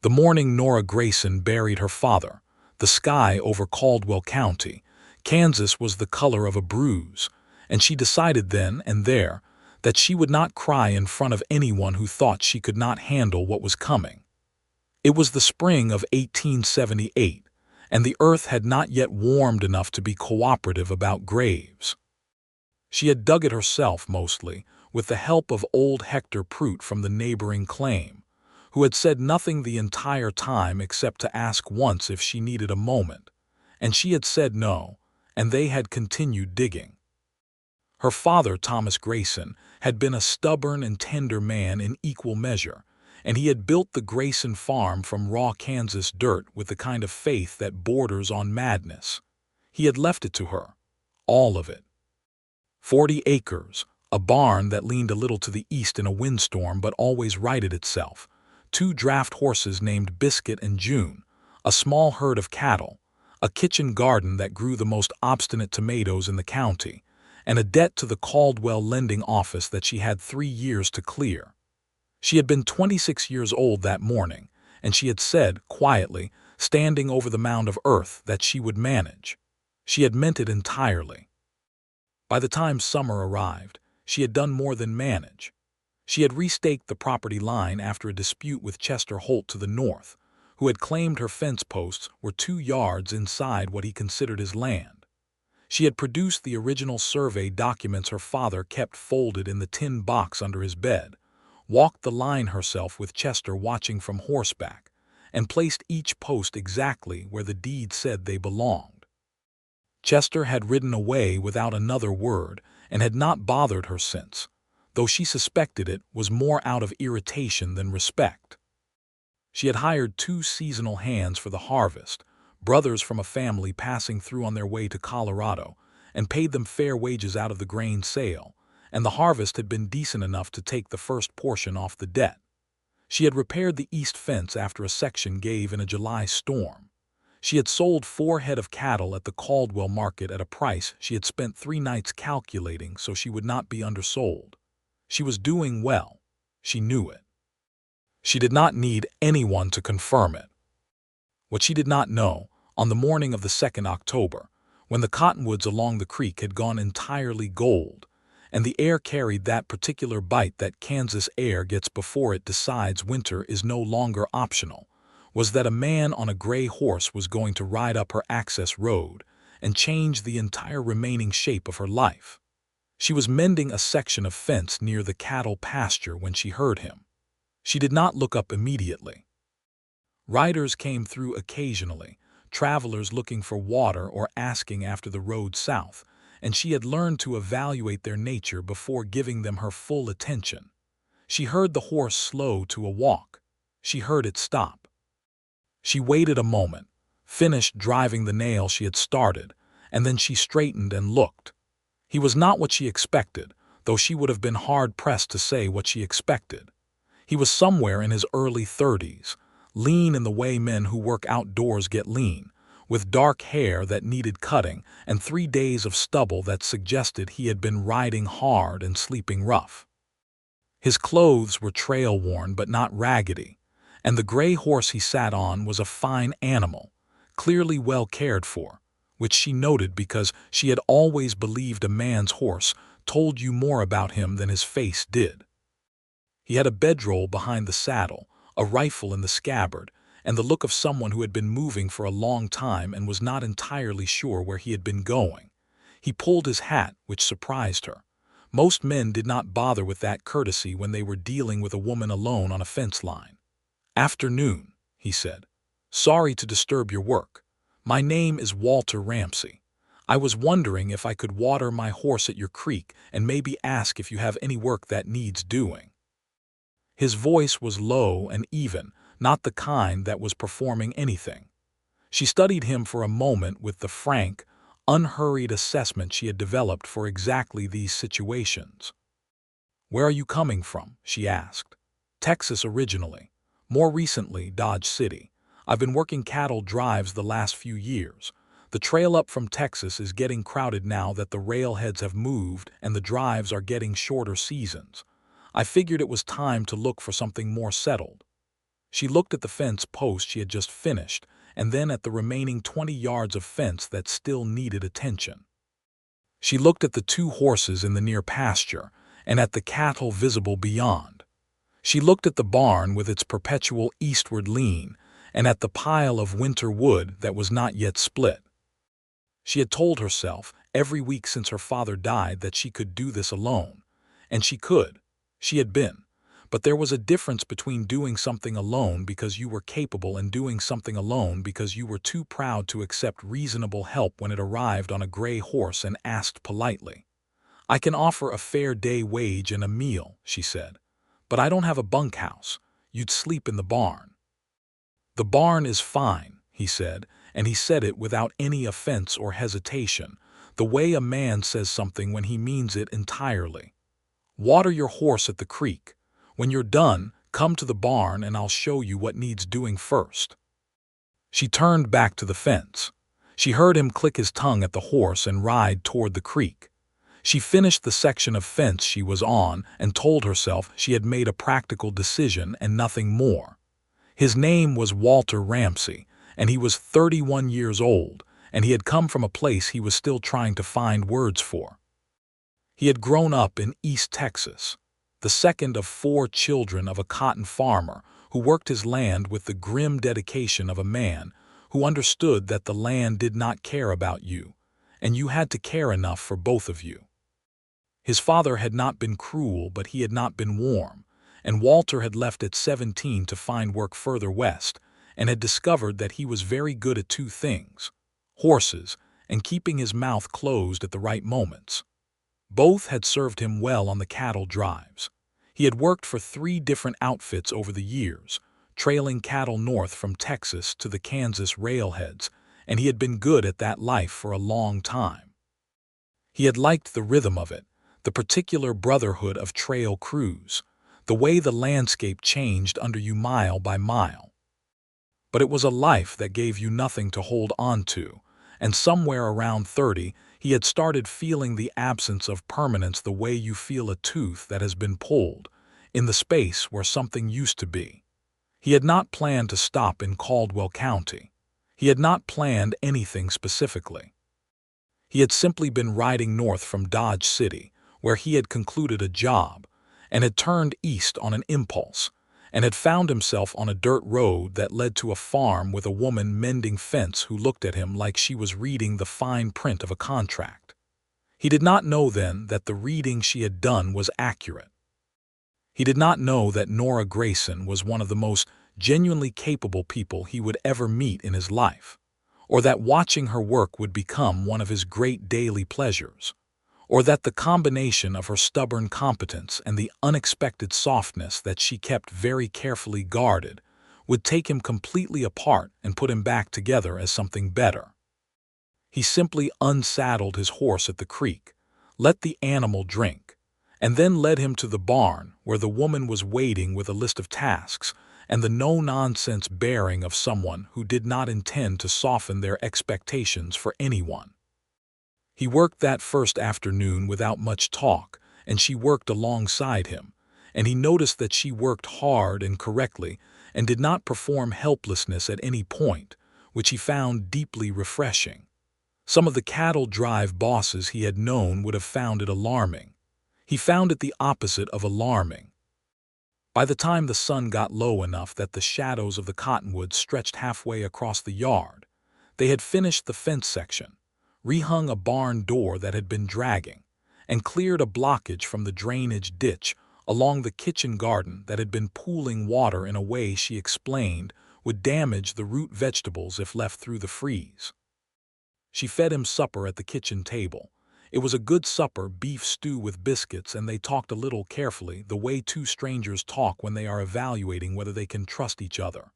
The morning Nora Grayson buried her father, the sky over Caldwell County, Kansas was the color of a bruise, and she decided then and there that she would not cry in front of anyone who thought she could not handle what was coming. It was the spring of 1878, and the earth had not yet warmed enough to be cooperative about graves. She had dug it herself mostly, with the help of old Hector Prout from the neighboring claim, who had said nothing the entire time except to ask once if she needed a moment, and she had said no, and they had continued digging. Her father, Thomas Grayson, had been a stubborn and tender man in equal measure, and he had built the Grayson farm from raw Kansas dirt with the kind of faith that borders on madness. He had left it to her, all of it. 40 acres, a barn that leaned a little to the east in a windstorm but always righted itself, 2 draft horses named Biscuit and June, a small herd of cattle, a kitchen garden that grew the most obstinate tomatoes in the county, and a debt to the Caldwell lending office that she had 3 years to clear. She had been 26 years old that morning, and she had said, quietly, standing over the mound of earth, that she would manage. She had meant it entirely. By the time summer arrived, she had done more than manage. She had restaked the property line after a dispute with Chester Holt to the north, who had claimed her fence posts were 2 yards inside what he considered his land. She had produced the original survey documents her father kept folded in the tin box under his bed, walked the line herself with Chester watching from horseback, and placed each post exactly where the deed said they belonged. Chester had ridden away without another word and had not bothered her since, though she suspected it was more out of irritation than respect. She had hired 2 seasonal hands for the harvest, brothers from a family passing through on their way to Colorado, and paid them fair wages out of the grain sale, and the harvest had been decent enough to take the first portion off the debt. She had repaired the east fence after a section gave in a July storm. She had sold 4 head of cattle at the Caldwell market at a price she had spent 3 nights calculating so she would not be undersold. She was doing well. She knew it. She did not need anyone to confirm it. What she did not know, on the morning of the 2nd October, when the cottonwoods along the creek had gone entirely gold, and the air carried that particular bite that Kansas air gets before it decides winter is no longer optional, was that a man on a gray horse was going to ride up her access road and change the entire remaining shape of her life. She was mending a section of fence near the cattle pasture when she heard him. She did not look up immediately. Riders came through occasionally, travelers looking for water or asking after the road south, and she had learned to evaluate their nature before giving them her full attention. She heard the horse slow to a walk. She heard it stop. She waited a moment, finished driving the nail she had started, and then she straightened and looked. He was not what she expected, though she would have been hard-pressed to say what she expected. He was somewhere in his early 30s, lean in the way men who work outdoors get lean, with dark hair that needed cutting and 3 days of stubble that suggested he had been riding hard and sleeping rough. His clothes were trail-worn but not raggedy, and the gray horse he sat on was a fine animal, clearly well cared for, which she noted because she had always believed a man's horse told you more about him than his face did. He had a bedroll behind the saddle, a rifle in the scabbard, and the look of someone who had been moving for a long time and was not entirely sure where he had been going. He pulled his hat, which surprised her. Most men did not bother with that courtesy when they were dealing with a woman alone on a fence line. "Afternoon," he said. "Sorry to disturb your work. My name is Walter Ramsey. I was wondering if I could water my horse at your creek and maybe ask if you have any work that needs doing." His voice was low and even, not the kind that was performing anything. She studied him for a moment with the frank, unhurried assessment she had developed for exactly these situations. "Where are you coming from?" she asked. "Texas originally. More recently, Dodge City. I've been working cattle drives the last few years. The trail up from Texas is getting crowded now that the railheads have moved and the drives are getting shorter seasons. I figured it was time to look for something more settled." She looked at the fence post she had just finished, and then at the remaining 20 yards of fence that still needed attention. She looked at the 2 horses in the near pasture, and at the cattle visible beyond. She looked at the barn with its perpetual eastward lean, and at the pile of winter wood that was not yet split. She had told herself every week since her father died that she could do this alone. And she could. She had been. But there was a difference between doing something alone because you were capable and doing something alone because you were too proud to accept reasonable help when it arrived on a gray horse and asked politely. "I can offer a fair day wage and a meal," she said. "But I don't have a bunkhouse. You'd sleep in the barn." "The barn is fine," he said, and he said it without any offense or hesitation, the way a man says something when he means it entirely. "Water your horse at the creek. When you're done, come to the barn and I'll show you what needs doing first." She turned back to the fence. She heard him click his tongue at the horse and ride toward the creek. She finished the section of fence she was on and told herself she had made a practical decision and nothing more. His name was Walter Ramsey, and he was 31 years old, and he had come from a place he was still trying to find words for. He had grown up in East Texas, the second of 4 children of a cotton farmer who worked his land with the grim dedication of a man who understood that the land did not care about you, and you had to care enough for both of you. His father had not been cruel, but he had not been warm, and Walter had left at 17 to find work further west, and had discovered that he was very good at 2 things: horses and keeping his mouth closed at the right moments. Both had served him well on the cattle drives. He had worked for 3 different outfits over the years, trailing cattle north from Texas to the Kansas railheads, and he had been good at that life for a long time. He had liked the rhythm of it, the particular brotherhood of trail crews, the way the landscape changed under you mile by mile. But it was a life that gave you nothing to hold on to, and somewhere around 30, he had started feeling the absence of permanence the way you feel a tooth that has been pulled, in the space where something used to be. He had not planned to stop in Caldwell County. He had not planned anything specifically. He had simply been riding north from Dodge City, where he had concluded a job, and had turned east on an impulse, and had found himself on a dirt road that led to a farm with a woman mending fence who looked at him like she was reading the fine print of a contract. He did not know then that the reading she had done was accurate. He did not know that Nora Grayson was one of the most genuinely capable people he would ever meet in his life, or that watching her work would become one of his great daily pleasures, or that the combination of her stubborn competence and the unexpected softness that she kept very carefully guarded would take him completely apart and put him back together as something better. He simply unsaddled his horse at the creek, let the animal drink, and then led him to the barn where the woman was waiting with a list of tasks and the no-nonsense bearing of someone who did not intend to soften their expectations for anyone. He worked that first afternoon without much talk, and she worked alongside him, and he noticed that she worked hard and correctly and did not perform helplessness at any point, which he found deeply refreshing. Some of the cattle drive bosses he had known would have found it alarming. He found it the opposite of alarming. By the time the sun got low enough that the shadows of the cottonwoods stretched halfway across the yard, they had finished the fence section, rehung a barn door that had been dragging, and cleared a blockage from the drainage ditch along the kitchen garden that had been pooling water in a way she explained would damage the root vegetables if left through the freeze. She fed him supper at the kitchen table. It was a good supper, beef stew with biscuits, and they talked a little carefully, the way 2 strangers talk when they are evaluating whether they can trust each other.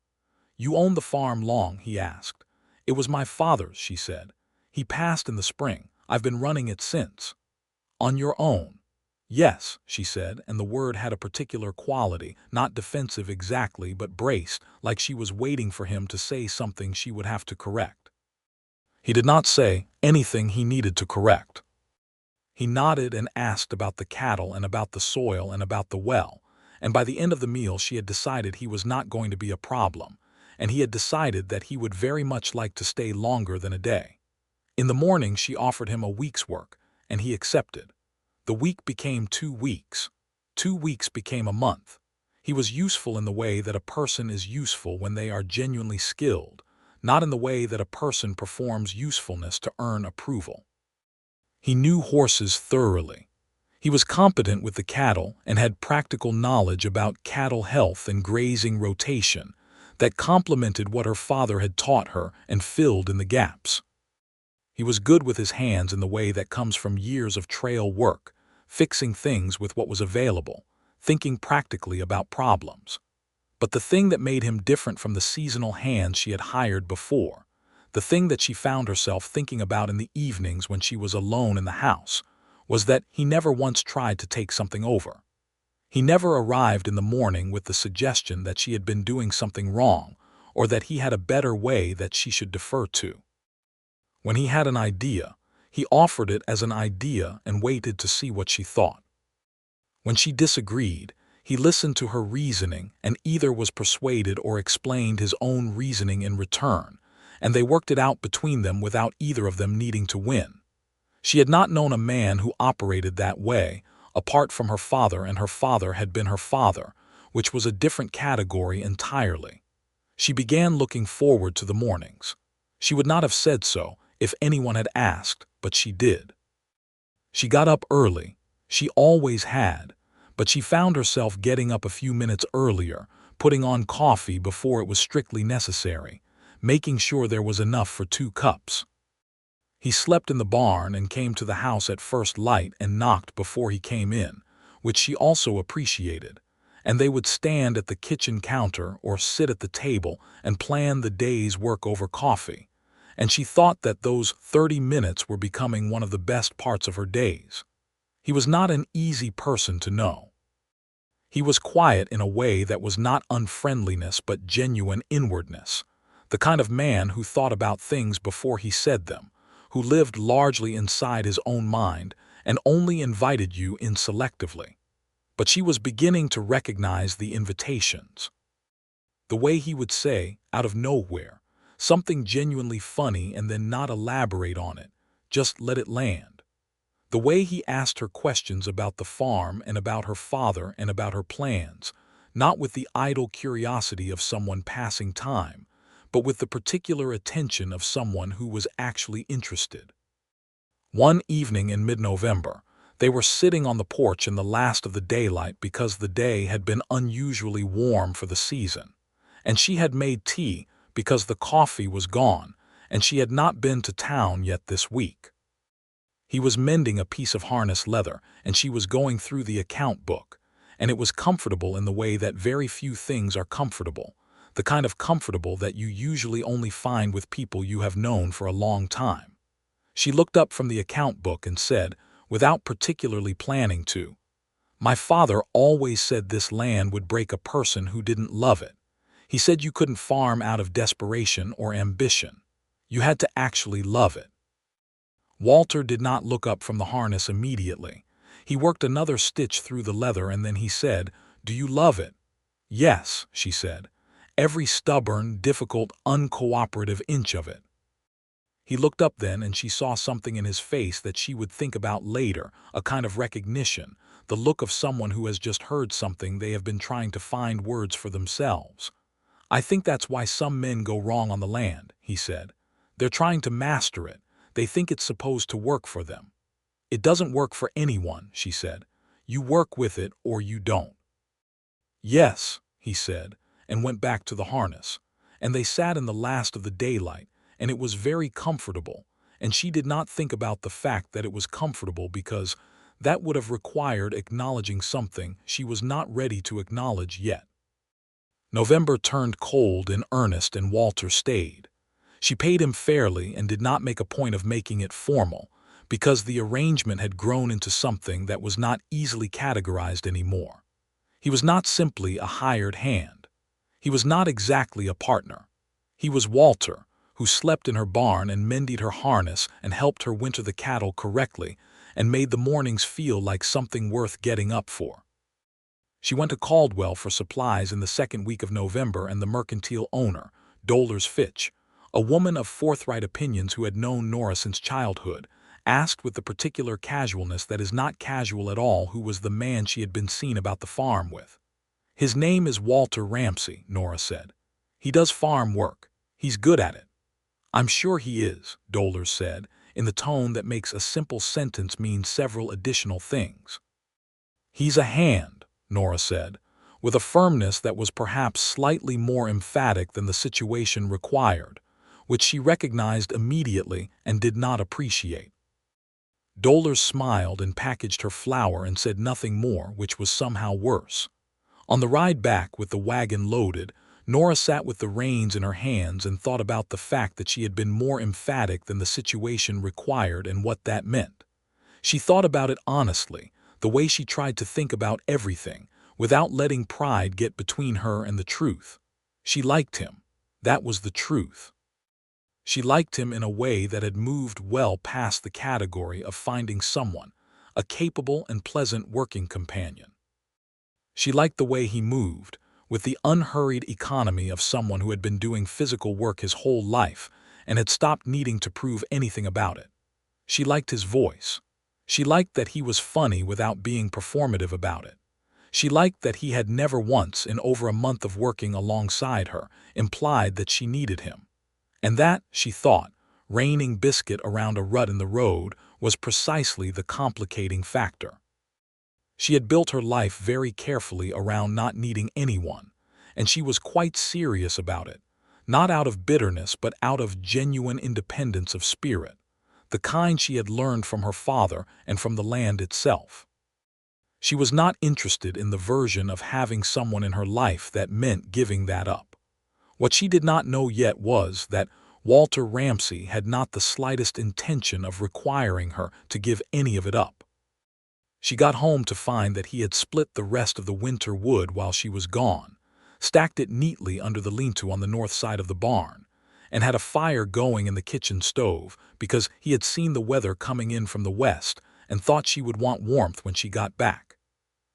"You owned the farm long?" he asked. "It was my father's," she said. "He passed in the spring. I've been running it since." "On your own?" "Yes," she said, and the word had a particular quality, not defensive exactly, but braced, like she was waiting for him to say something she would have to correct. He did not say anything he needed to correct. He nodded and asked about the cattle and about the soil and about the well, and by the end of the meal she had decided he was not going to be a problem, and he had decided that he would very much like to stay longer than a day. In the morning she offered him a week's work, and he accepted. The week became 2 weeks. 2 weeks became a month. He was useful in the way that a person is useful when they are genuinely skilled, not in the way that a person performs usefulness to earn approval. He knew horses thoroughly. He was competent with the cattle and had practical knowledge about cattle health and grazing rotation that complemented what her father had taught her and filled in the gaps. He was good with his hands in the way that comes from years of trail work, fixing things with what was available, thinking practically about problems. But the thing that made him different from the seasonal hands she had hired before, the thing that she found herself thinking about in the evenings when she was alone in the house, was that he never once tried to take something over. He never arrived in the morning with the suggestion that she had been doing something wrong or that he had a better way that she should defer to. When he had an idea, he offered it as an idea and waited to see what she thought. When she disagreed, he listened to her reasoning and either was persuaded or explained his own reasoning in return, and they worked it out between them without either of them needing to win. She had not known a man who operated that way, apart from her father, and her father had been her father, which was a different category entirely. She began looking forward to the mornings. She would not have said so if anyone had asked, but she did. She got up early. She always had, but she found herself getting up a few minutes earlier, putting on coffee before it was strictly necessary, making sure there was enough for 2 cups. He slept in the barn and came to the house at first light and knocked before he came in, which she also appreciated, and they would stand at the kitchen counter or sit at the table and plan the day's work over coffee, and she thought that those 30 minutes were becoming one of the best parts of her days. He was not an easy person to know. He was quiet in a way that was not unfriendliness but genuine inwardness, the kind of man who thought about things before he said them, who lived largely inside his own mind and only invited you in selectively. But she was beginning to recognize the invitations. The way he would say, out of nowhere, something genuinely funny and then not elaborate on it, just let it land. The way he asked her questions about the farm and about her father and about her plans, not with the idle curiosity of someone passing time, but with the particular attention of someone who was actually interested. One evening in mid-November, they were sitting on the porch in the last of the daylight because the day had been unusually warm for the season, and she had made tea because the coffee was gone, and she had not been to town yet this week. He was mending a piece of harness leather, and she was going through the account book, and it was comfortable in the way that very few things are comfortable, the kind of comfortable that you usually only find with people you have known for a long time. She looked up from the account book and said, without particularly planning to, "My father always said this land would break a person who didn't love it. He said you couldn't farm out of desperation or ambition. You had to actually love it." Walter did not look up from the harness immediately. He worked another stitch through the leather and then he said, "Do you love it?" "Yes," she said. "Every stubborn, difficult, uncooperative inch of it." He looked up then and she saw something in his face that she would think about later, a kind of recognition, the look of someone who has just heard something they have been trying to find words for themselves. "I think that's why some men go wrong on the land," he said. "They're trying to master it. They think it's supposed to work for them." "It doesn't work for anyone," she said. "You work with it or you don't." "Yes," he said, and went back to the harness, and they sat in the last of the daylight, and it was very comfortable, and she did not think about the fact that it was comfortable because that would have required acknowledging something she was not ready to acknowledge yet. November turned cold in earnest and Walter stayed. She paid him fairly and did not make a point of making it formal, because the arrangement had grown into something that was not easily categorized anymore. He was not simply a hired hand. He was not exactly a partner. He was Walter, who slept in her barn and mended her harness and helped her winter the cattle correctly and made the mornings feel like something worth getting up for. She went to Caldwell for supplies in the second week of November, and the mercantile owner, Dolores Fitch, a woman of forthright opinions who had known Nora since childhood, asked with the particular casualness that is not casual at all who was the man she had been seen about the farm with. "His name is Walter Ramsey," Nora said. "He does farm work. He's good at it." "I'm sure he is," Dolores said, in the tone that makes a simple sentence mean several additional things. "He's a hand," Nora said, with a firmness that was perhaps slightly more emphatic than the situation required, which she recognized immediately and did not appreciate. Dolores smiled and packaged her flour and said nothing more, which was somehow worse. On the ride back with the wagon loaded, Nora sat with the reins in her hands and thought about the fact that she had been more emphatic than the situation required and what that meant. She thought about it honestly, the way she tried to think about everything, without letting pride get between her and the truth. She liked him. That was the truth. She liked him in a way that had moved well past the category of finding someone, a capable and pleasant working companion. She liked the way he moved, with the unhurried economy of someone who had been doing physical work his whole life and had stopped needing to prove anything about it. She liked his voice. She liked that he was funny without being performative about it. She liked that he had never once, in over a month of working alongside her, implied that she needed him. And that, she thought, raining biscuit around a rut in the road, was precisely the complicating factor. She had built her life very carefully around not needing anyone, and she was quite serious about it, not out of bitterness but out of genuine independence of spirit, the kind she had learned from her father and from the land itself. She was not interested in the version of having someone in her life that meant giving that up. What she did not know yet was that Walter Ramsey had not the slightest intention of requiring her to give any of it up. She got home to find that he had split the rest of the winter wood while she was gone, stacked it neatly under the lean-to on the north side of the barn, and had a fire going in the kitchen stove because he had seen the weather coming in from the west and thought she would want warmth when she got back.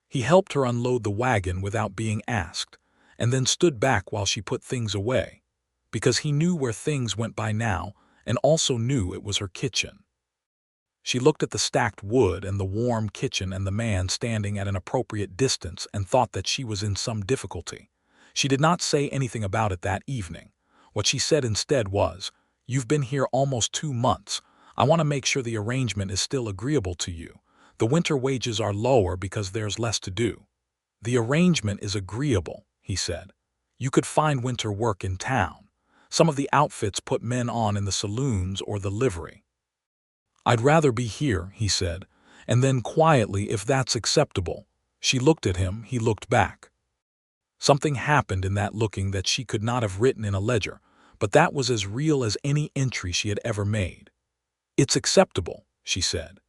He helped her unload the wagon without being asked, and then stood back while she put things away, because he knew where things went by now and also knew it was her kitchen. She looked at the stacked wood and the warm kitchen and the man standing at an appropriate distance and thought that she was in some difficulty. She did not say anything about it that evening. What she said instead was, "You've been here almost 2 months. I want to make sure the arrangement is still agreeable to you. The winter wages are lower because there's less to do." "The arrangement is agreeable," he said. "You could find winter work in town. Some of the outfits put men on in the saloons or the livery." "I'd rather be here," he said, and then quietly, "If that's acceptable." She looked at him, he looked back. Something happened in that looking that she could not have written in a ledger, but that was as real as any entry she had ever made. "It's acceptable," she said.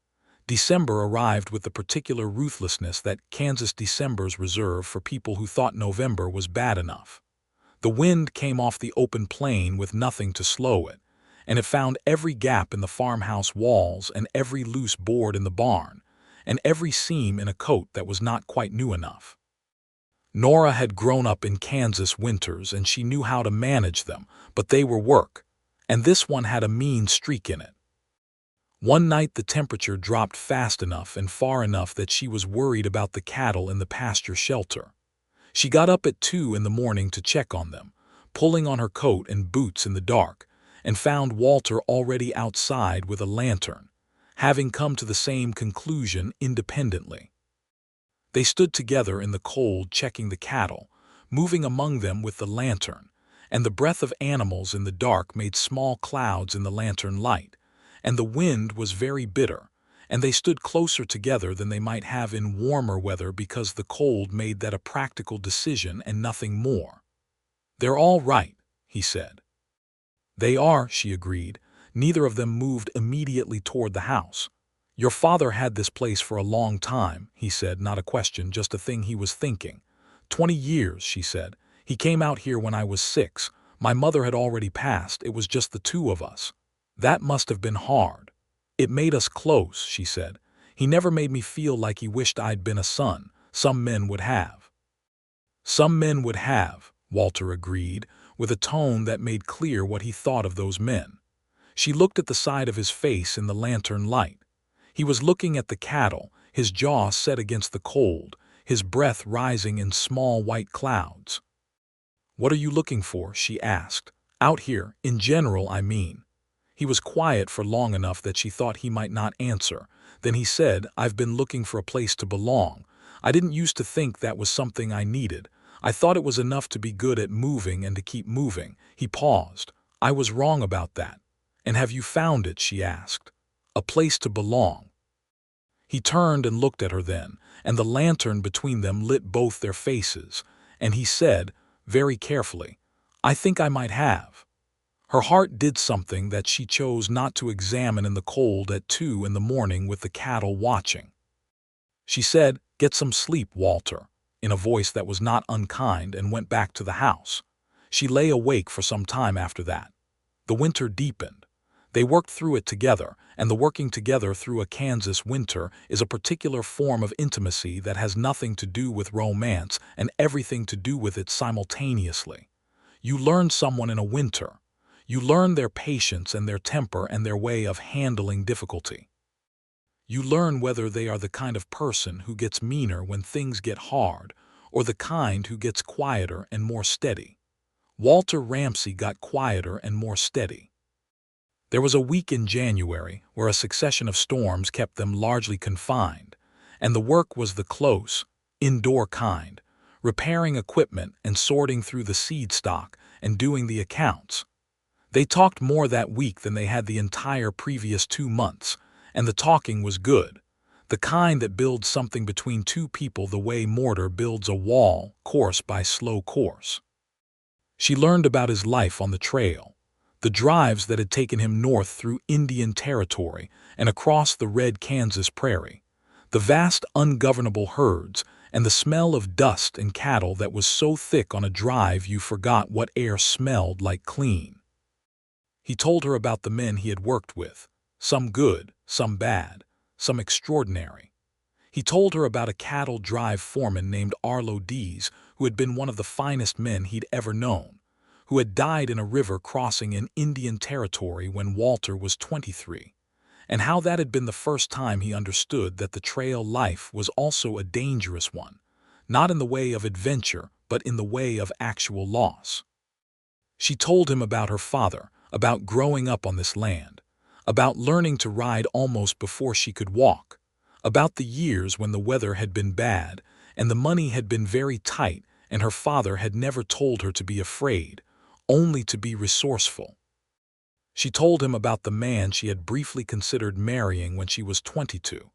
December arrived with the particular ruthlessness that Kansas Decembers reserve for people who thought November was bad enough. The wind came off the open plain with nothing to slow it, and it found every gap in the farmhouse walls and every loose board in the barn, and every seam in a coat that was not quite new enough. Nora had grown up in Kansas winters and she knew how to manage them, but they were work, and this one had a mean streak in it. One night the temperature dropped fast enough and far enough that she was worried about the cattle in the pasture shelter. She got up at 2 in the morning to check on them, pulling on her coat and boots in the dark, and found Walter already outside with a lantern, having come to the same conclusion independently. They stood together in the cold checking the cattle, moving among them with the lantern, and the breath of animals in the dark made small clouds in the lantern light, and the wind was very bitter, and they stood closer together than they might have in warmer weather because the cold made that a practical decision and nothing more. "They're all right," he said. "They are," she agreed. Neither of them moved immediately toward the house. "Your father had this place for a long time," he said, not a question, just a thing he was thinking. 20 years, she said. "He came out here when I was 6. My mother had already passed. It was just the 2 of us. That must have been hard." "It made us close," she said. "He never made me feel like he wished I'd been a son. Some men would have." Some men would have, Walter agreed, with a tone that made clear what he thought of those men. She looked at the side of his face in the lantern light. He was looking at the cattle, his jaw set against the cold, his breath rising in small white clouds. "What are you looking for?" she asked. "Out here, in general, I mean." He was quiet for long enough that she thought he might not answer. Then he said, "I've been looking for a place to belong. I didn't used to think that was something I needed. I thought it was enough to be good at moving and to keep moving." He paused. "I was wrong about that." "And have you found it?" she asked. "A place to belong." He turned and looked at her then, and the lantern between them lit both their faces, and he said, very carefully, "I think I might have." Her heart did something that she chose not to examine in the cold at 2 in the morning with the cattle watching. She said, "Get some sleep, Walter," in a voice that was not unkind, and went back to the house. She lay awake for some time after that. The winter deepened. They worked through it together, and the working together through a Kansas winter is a particular form of intimacy that has nothing to do with romance and everything to do with it simultaneously. You learn someone in a winter. You learn their patience and their temper and their way of handling difficulty. You learn whether they are the kind of person who gets meaner when things get hard, or the kind who gets quieter and more steady. Walter Ramsey got quieter and more steady. There was a week in January where a succession of storms kept them largely confined, and the work was the close, indoor kind, repairing equipment and sorting through the seed stock and doing the accounts. They talked more that week than they had the entire previous 2 months, and the talking was good, the kind that builds something between two people the way mortar builds a wall, course by slow course. She learned about his life on the trail, the drives that had taken him north through Indian Territory and across the red Kansas prairie, the vast ungovernable herds, and the smell of dust and cattle that was so thick on a drive you forgot what air smelled like clean. He told her about the men he had worked with, some good, some bad, some extraordinary. He told her about a cattle drive foreman named Arlo Dees, who had been one of the finest men he'd ever known, who had died in a river crossing in Indian Territory when Walter was 23, and how that had been the first time he understood that the trail life was also a dangerous one, not in the way of adventure, but in the way of actual loss. She told him about her father, about growing up on this land, about learning to ride almost before she could walk, about the years when the weather had been bad and the money had been very tight and her father had never told her to be afraid, only to be resourceful. She told him about the man she had briefly considered marrying when she was 22,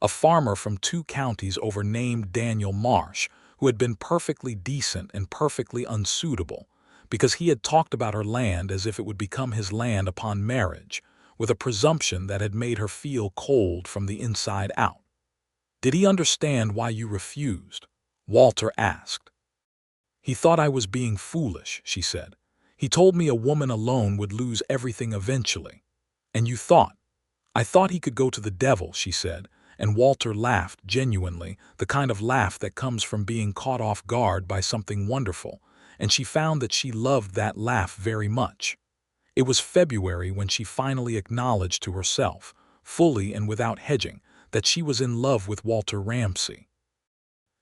a farmer from 2 counties over named Daniel Marsh, who had been perfectly decent and perfectly unsuitable, because he had talked about her land as if it would become his land upon marriage, with a presumption that had made her feel cold from the inside out. "Did he understand why you refused?" Walter asked. "He thought I was being foolish," she said. "He told me a woman alone would lose everything eventually." "And you thought?" "I thought he could go to the devil," she said, and Walter laughed genuinely, the kind of laugh that comes from being caught off guard by something wonderful, and she found that she loved that laugh very much. It was February when she finally acknowledged to herself, fully and without hedging, that she was in love with Walter Ramsey.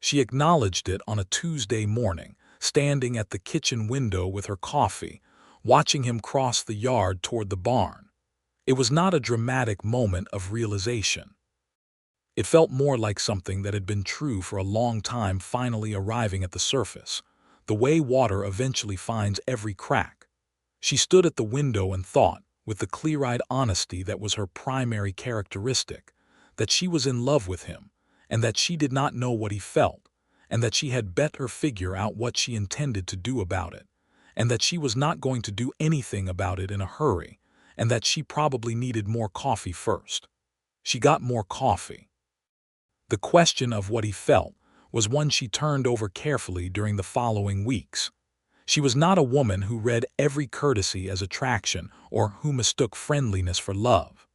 She acknowledged it on a Tuesday morning, standing at the kitchen window with her coffee, watching him cross the yard toward the barn. It was not a dramatic moment of realization. It felt more like something that had been true for a long time finally arriving at the surface, the way water eventually finds every crack. She stood at the window and thought, with the clear-eyed honesty that was her primary characteristic, that she was in love with him, and that she did not know what he felt, and that she had better figure out what she intended to do about it, and that she was not going to do anything about it in a hurry, and that she probably needed more coffee first. She got more coffee. The question of what he felt was one she turned over carefully during the following weeks. She was not a woman who read every courtesy as attraction or who mistook friendliness for love.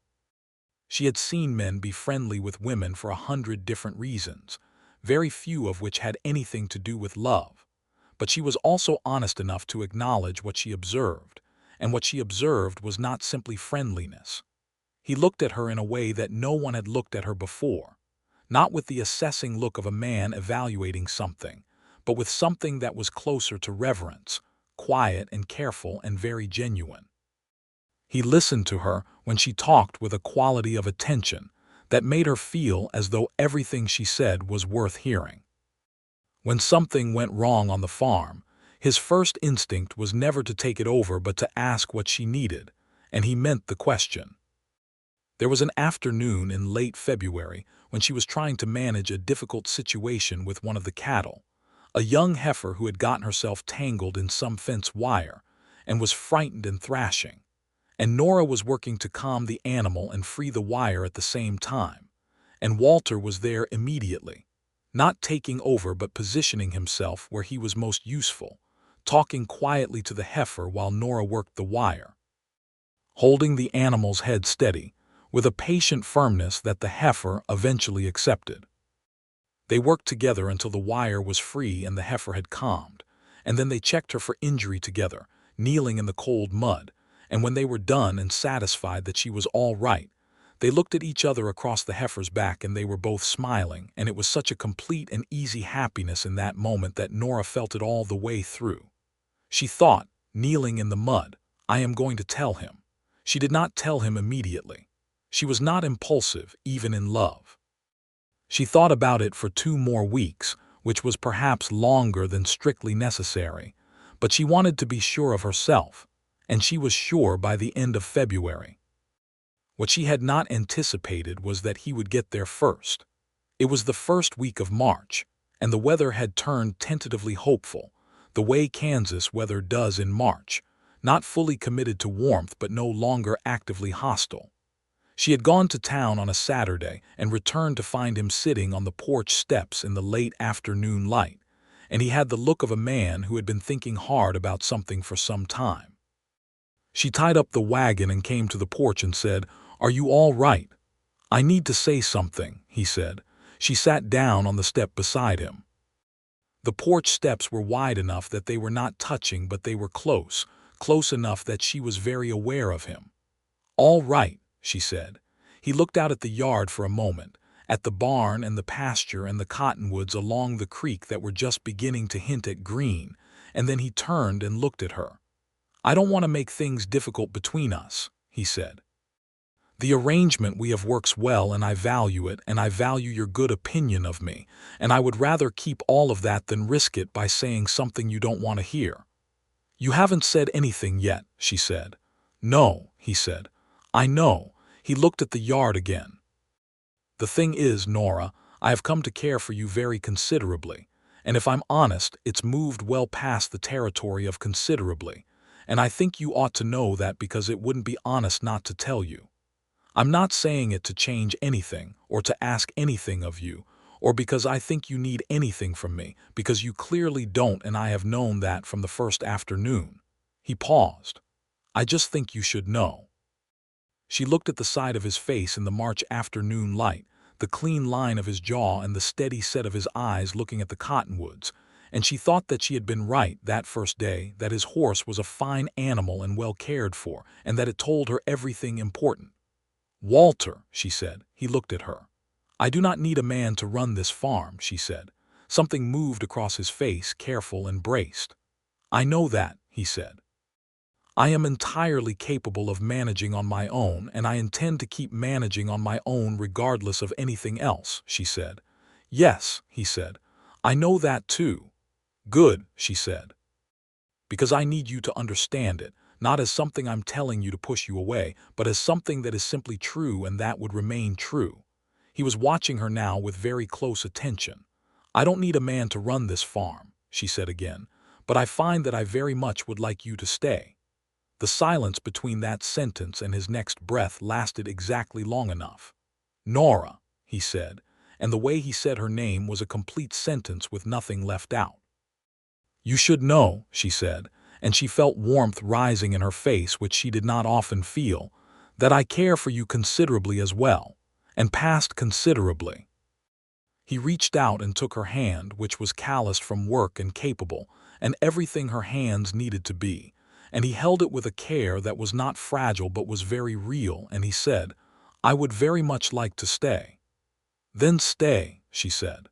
She had seen men be friendly with women for 100 different reasons, very few of which had anything to do with love. but she was also honest enough to acknowledge what she observed, and what she observed was not simply friendliness. He looked at her in a way that no one had looked at her before, not with the assessing look of a man evaluating something, but with something that was closer to reverence, quiet and careful and very genuine. He listened to her when she talked with a quality of attention that made her feel as though everything she said was worth hearing. When something went wrong on the farm, his first instinct was never to take it over but to ask what she needed, and he meant the question. There was an afternoon in late February when she was trying to manage a difficult situation with one of the cattle, a young heifer who had gotten herself tangled in some fence wire and was frightened and thrashing, and Nora was working to calm the animal and free the wire at the same time, and Walter was there immediately, not taking over but positioning himself where he was most useful, talking quietly to the heifer while Nora worked the wire, holding the animal's head steady, with a patient firmness that the heifer eventually accepted. They worked together until the wire was free and the heifer had calmed, and then they checked her for injury together, kneeling in the cold mud, and when they were done and satisfied that she was all right, they looked at each other across the heifer's back and they were both smiling, and it was such a complete and easy happiness in that moment that Nora felt it all the way through. She thought, kneeling in the mud, "I am going to tell him." She did not tell him immediately. She was not impulsive, even in love. She thought about it for 2 more weeks, which was perhaps longer than strictly necessary, but she wanted to be sure of herself, and she was sure by the end of February. What she had not anticipated was that he would get there first. It was the first week of March, and the weather had turned tentatively hopeful, the way Kansas weather does in March, not fully committed to warmth but no longer actively hostile. She had gone to town on a Saturday and returned to find him sitting on the porch steps in the late afternoon light, and he had the look of a man who had been thinking hard about something for some time. She tied up the wagon and came to the porch and said, "Are you all right?" "I need to say something," he said. She sat down on the step beside him. The porch steps were wide enough that they were not touching, but they were close enough that she was very aware of him. "All right," she said. He looked out at the yard for a moment, at the barn and the pasture and the cottonwoods along the creek that were just beginning to hint at green, and then he turned and looked at her. "I don't want to make things difficult between us," he said. "The arrangement we have works well, and I value it, and I value your good opinion of me, and I would rather keep all of that than risk it by saying something you don't want to hear." "You haven't said anything yet," she said. "No," he said. "I know." He looked at the yard again. "The thing is, Nora, I have come to care for you very considerably, and if I'm honest, it's moved well past the territory of considerably, and I think you ought to know that because it wouldn't be honest not to tell you. I'm not saying it to change anything or to ask anything of you, or because I think you need anything from me, because you clearly don't, and I have known that from the first afternoon." He paused. "I just think you should know." She looked at the side of his face in the March afternoon light, the clean line of his jaw and the steady set of his eyes looking at the cottonwoods, and she thought that she had been right that first day, that his horse was a fine animal and well cared for, and that it told her everything important. "Walter," she said. He looked at her. "I do not need a man to run this farm," she said. Something moved across his face, careful and braced. "I know that," he said. "I am entirely capable of managing on my own, and I intend to keep managing on my own regardless of anything else," she said. "Yes," he said. "I know that too." "Good," she said. "Because I need you to understand it, not as something I'm telling you to push you away, but as something that is simply true and that would remain true." He was watching her now with very close attention. "I don't need a man to run this farm," she said again, "but I find that I very much would like you to stay." The silence between that sentence and his next breath lasted exactly long enough. "Nora," he said, and the way he said her name was a complete sentence with nothing left out. "You should know," she said, and she felt warmth rising in her face which she did not often feel, "that I care for you considerably as well, and past considerably." He reached out and took her hand, which was calloused from work and capable, and everything her hands needed to be, and he held it with a care that was not fragile but was very real, and he said, "I would very much like to stay." "Then stay," she said.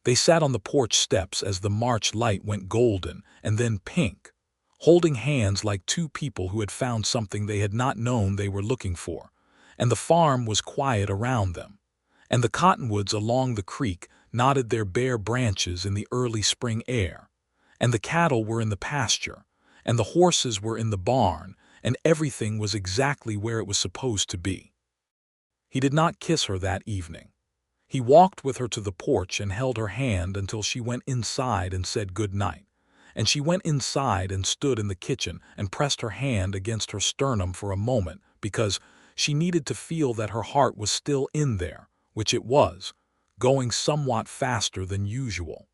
They sat on the porch steps as the March light went golden and then pink, holding hands like two people who had found something they had not known they were looking for, and the farm was quiet around them, and the cottonwoods along the creek nodded their bare branches in the early spring air, and the cattle were in the pasture, and the horses were in the barn, and everything was exactly where it was supposed to be. He did not kiss her that evening. He walked with her to the porch and held her hand until she went inside and said good night, and she went inside and stood in the kitchen and pressed her hand against her sternum for a moment because she needed to feel that her heart was still in there, which it was, going somewhat faster than usual.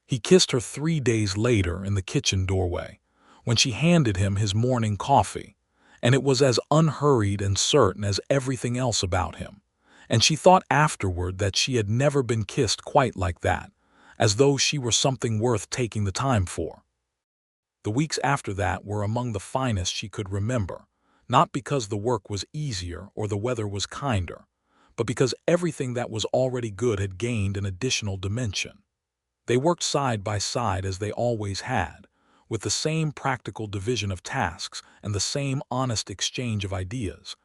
He kissed her 3 days later in the kitchen doorway, when she handed him his morning coffee, and it was as unhurried and certain as everything else about him, and she thought afterward that she had never been kissed quite like that, as though she were something worth taking the time for. The weeks after that were among the finest she could remember, not because the work was easier or the weather was kinder, but because everything that was already good had gained an additional dimension. They worked side by side as they always had, with the same practical division of tasks and the same honest exchange of ideas,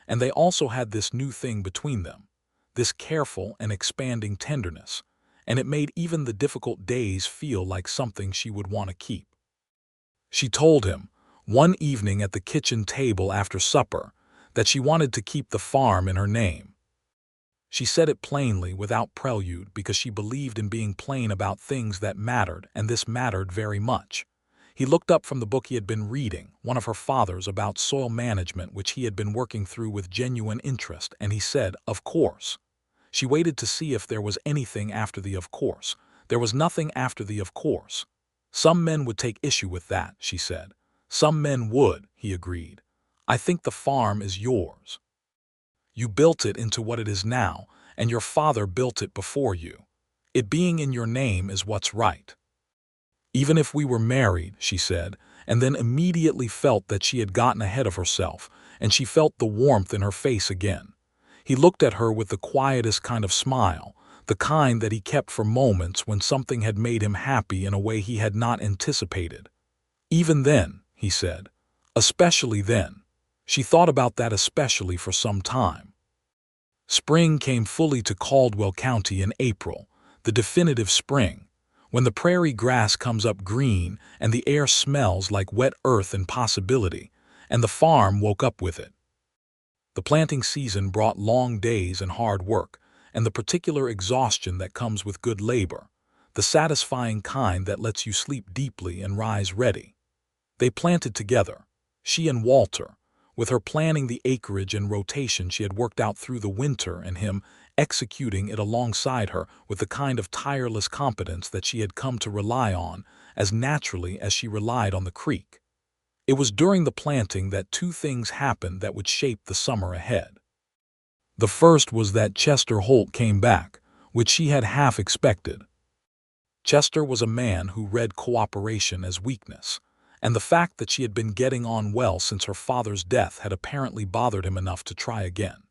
and they also had this new thing between them, this careful and expanding tenderness, and it made even the difficult days feel like something she would want to keep. She told him, one evening at the kitchen table after supper, that she wanted to keep the farm in her name. She said it plainly, without prelude, because she believed in being plain about things that mattered, and this mattered very much. He looked up from the book he had been reading, one of her father's about soil management, which he had been working through with genuine interest, and he said, "Of course." She waited to see if there was anything after the "of course." There was nothing after the "of course." "Some men would take issue with that," she said. "Some men would," he agreed. "I think the farm is yours. You built it into what it is now, and your father built it before you. It being in your name is what's right." "Even if we were married," she said, and then immediately felt that she had gotten ahead of herself, and she felt the warmth in her face again. He looked at her with the quietest kind of smile, the kind that he kept for moments when something had made him happy in a way he had not anticipated. "Even then," he said. "Especially then." She thought about that especially for some time. Spring came fully to Caldwell County in April, the definitive spring, when the prairie grass comes up green and the air smells like wet earth and possibility, and the farm woke up with it. The planting season brought long days and hard work, and the particular exhaustion that comes with good labor, the satisfying kind that lets you sleep deeply and rise ready. They planted together, she and Walter, with her planning the acreage and rotation she had worked out through the winter and him executing it alongside her with the kind of tireless competence that she had come to rely on as naturally as she relied on the creek. It was during the planting that two things happened that would shape the summer ahead. The first was that Chester Holt came back, which she had half expected. Chester was a man who read cooperation as weakness, and the fact that she had been getting on well since her father's death had apparently bothered him enough to try again.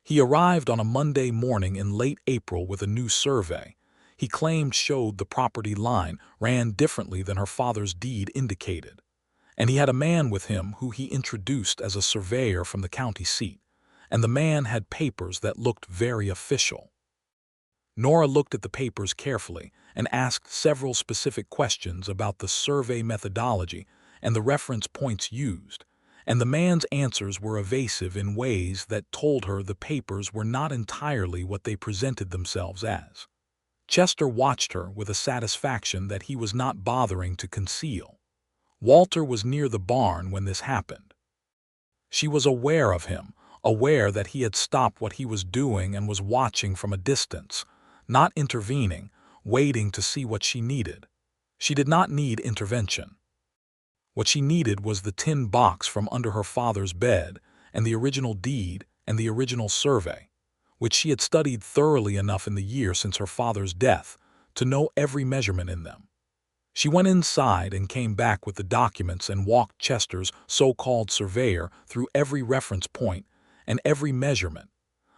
He arrived on a Monday morning in late April with a new survey he claimed showed the property line ran differently than her father's deed indicated, and he had a man with him who he introduced as a surveyor from the county seat, and the man had papers that looked very official. Nora looked at the papers carefully and asked several specific questions about the survey methodology and the reference points used, and the man's answers were evasive in ways that told her the papers were not entirely what they presented themselves as. Chester watched her with a satisfaction that he was not bothering to conceal. Walter was near the barn when this happened. She was aware of him, aware that he had stopped what he was doing and was watching from a distance, not intervening, waiting to see what she needed. She did not need intervention. What she needed was the tin box from under her father's bed and the original deed and the original survey, which she had studied thoroughly enough in the year since her father's death to know every measurement in them. She went inside and came back with the documents and walked Chester's so-called surveyor through every reference point and every measurement,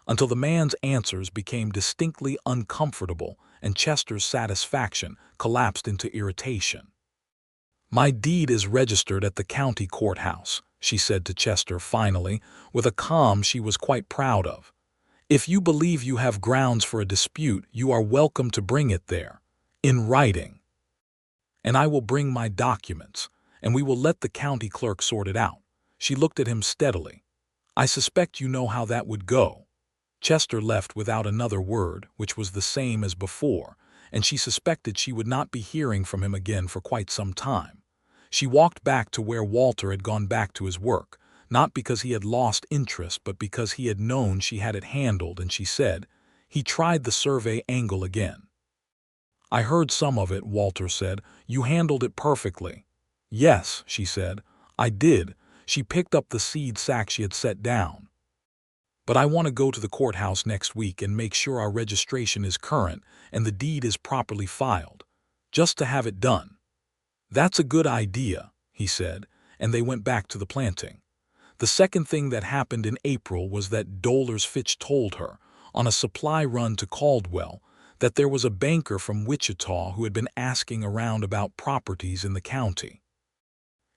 until the man's answers became distinctly uncomfortable and Chester's satisfaction collapsed into irritation. "My deed is registered at the county courthouse," she said to Chester finally, with a calm she was quite proud of. "If you believe you have grounds for a dispute, you are welcome to bring it there, in writing. And I will bring my documents, and we will let the county clerk sort it out." She looked at him steadily. "I suspect you know how that would go." Chester left without another word, which was the same as before, and she suspected she would not be hearing from him again for quite some time. She walked back to where Walter had gone back to his work, not because he had lost interest but because he had known she had it handled, and she said, "He tried the survey angle again." "I heard some of it," Walter said. "You handled it perfectly." "Yes," she said, "I did." She picked up the seed sack she had set down. "But I want to go to the courthouse next week and make sure our registration is current and the deed is properly filed, just to have it done." "That's a good idea," he said, and they went back to the planting. The second thing that happened in April was that Dolores Fitch told her, on a supply run to Caldwell, that there was a banker from Wichita who had been asking around about properties in the county.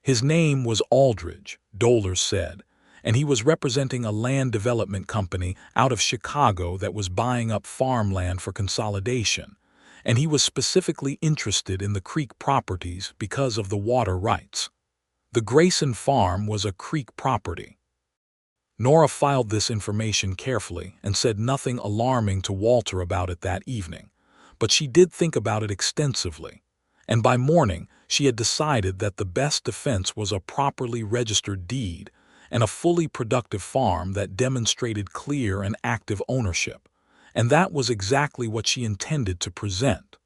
His name was Aldridge, Dolores said, and he was representing a land development company out of Chicago that was buying up farmland for consolidation, and he was specifically interested in the creek properties because of the water rights. The Grayson farm was a creek property. Nora filed this information carefully and said nothing alarming to Walter about it that evening, but she did think about it extensively, and by morning she had decided that the best defense was a properly registered deed and a fully productive farm that demonstrated clear and active ownership, and that was exactly what she intended to present.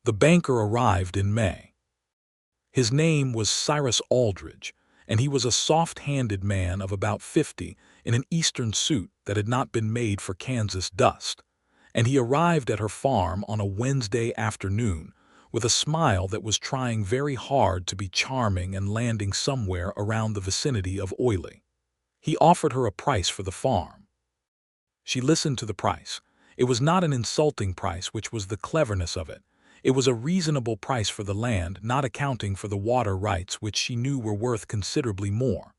The banker arrived in May. His name was Cyrus Aldridge, and he was a soft-handed man of about 50 in an Eastern suit that had not been made for Kansas dust, and he arrived at her farm on a Wednesday afternoon with a smile that was trying very hard to be charming and landing somewhere around the vicinity of oily. He offered her a price for the farm. She listened to the price. It was not an insulting price, which was the cleverness of it. It was a reasonable price for the land, not accounting for the water rights, which she knew were worth considerably more.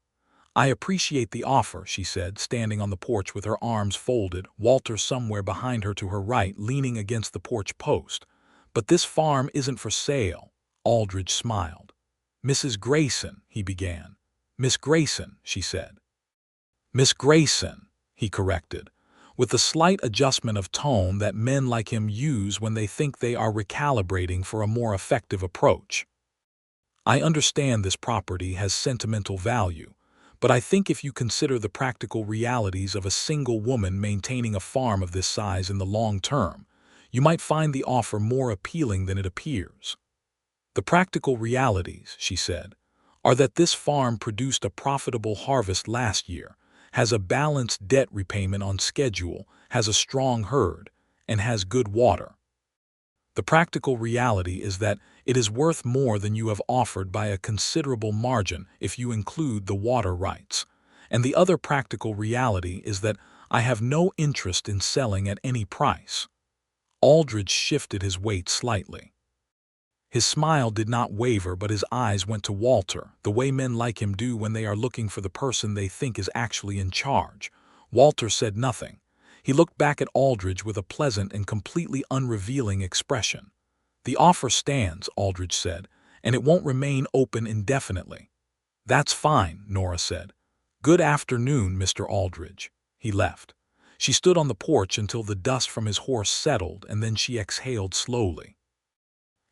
"I appreciate the offer," she said, standing on the porch with her arms folded, Walter somewhere behind her to her right, leaning against the porch post. "But this farm isn't for sale." Aldridge smiled. "Mrs. Grayson," he began. "Miss Grayson," she said. "Miss Grayson," he corrected, with the slight adjustment of tone that men like him use when they think they are recalibrating for a more effective approach. "I understand this property has sentimental value, but I think if you consider the practical realities of a single woman maintaining a farm of this size in the long term, you might find the offer more appealing than it appears." "The practical realities," she said, "are that this farm produced a profitable harvest last year, has a balanced debt repayment on schedule, has a strong herd, and has good water. The practical reality is that it is worth more than you have offered by a considerable margin if you include the water rights. And the other practical reality is that I have no interest in selling at any price." Aldridge shifted his weight slightly. His smile did not waver, but his eyes went to Walter, the way men like him do when they are looking for the person they think is actually in charge. Walter said nothing. He looked back at Aldridge with a pleasant and completely unrevealing expression. "The offer stands," Aldridge said, "and it won't remain open indefinitely." "That's fine," Nora said. "Good afternoon, Mr. Aldridge." He left. She stood on the porch until the dust from his horse settled, and then she exhaled slowly.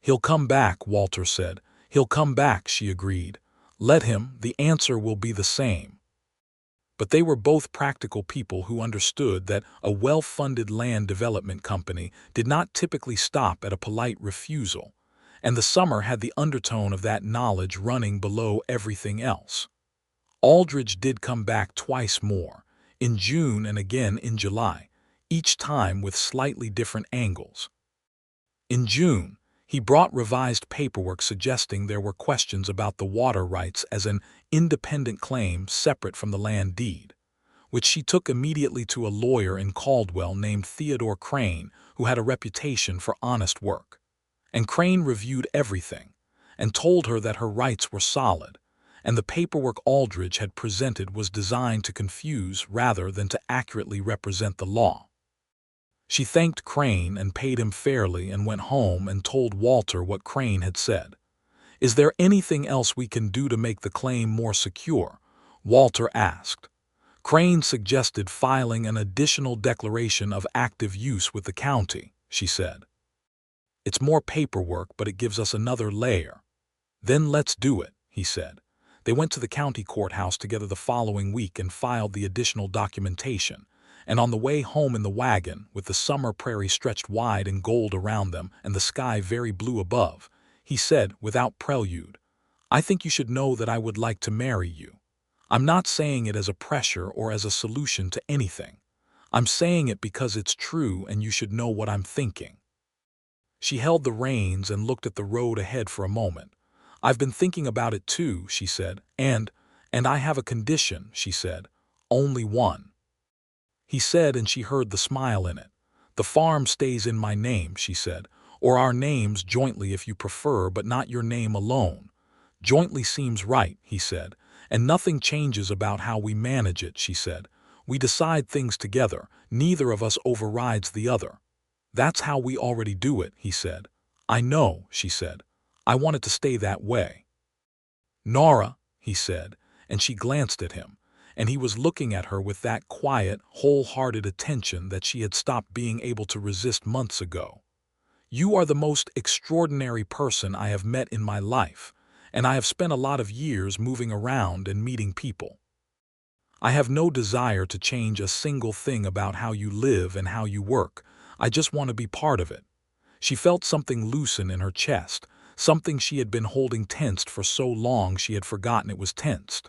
"He'll come back," Walter said. "He'll come back," she agreed. "Let him, the answer will be the same." But they were both practical people who understood that a well-funded land development company did not typically stop at a polite refusal, and the summer had the undertone of that knowledge running below everything else. Aldridge did come back twice more, in June and again in July, each time with slightly different angles. In June, He brought revised paperwork suggesting there were questions about the water rights as an independent claim separate from the land deed, which she took immediately to a lawyer in Caldwell named Theodore Crane, who had a reputation for honest work. And Crane reviewed everything and told her that her rights were solid, and the paperwork Aldridge had presented was designed to confuse rather than to accurately represent the law. She thanked Crane and paid him fairly and went home and told Walter what Crane had said. "Is there anything else we can do to make the claim more secure?" Walter asked. Crane suggested filing an additional declaration of active use with the county, she said. "It's more paperwork, but it gives us another layer." "Then let's do it," he said. They went to the county courthouse together the following week and filed the additional documentation. And on the way home in the wagon, with the summer prairie stretched wide in gold around them and the sky very blue above, he said, without prelude, "I think you should know that I would like to marry you. I'm not saying it as a pressure or as a solution to anything. I'm saying it because it's true and you should know what I'm thinking." She held the reins and looked at the road ahead for a moment. "I've been thinking about it too," she said, and I have a condition," she said. "Only one." He said, and she heard the smile in it. "The farm stays in my name," she said, "or our names jointly if you prefer, but not your name alone." "Jointly seems right," he said, "and nothing changes about how we manage it," she said. "We decide things together. Neither of us overrides the other." "That's how we already do it," he said. "I know," she said. "I want it to stay that way." "Nora," he said, and she glanced at him, and he was looking at her with that quiet, wholehearted attention that she had stopped being able to resist months ago. "You are the most extraordinary person I have met in my life, and I have spent a lot of years moving around and meeting people. I have no desire to change a single thing about how you live and how you work. I just want to be part of it." She felt something loosen in her chest, something she had been holding tensed for so long she had forgotten it was tensed.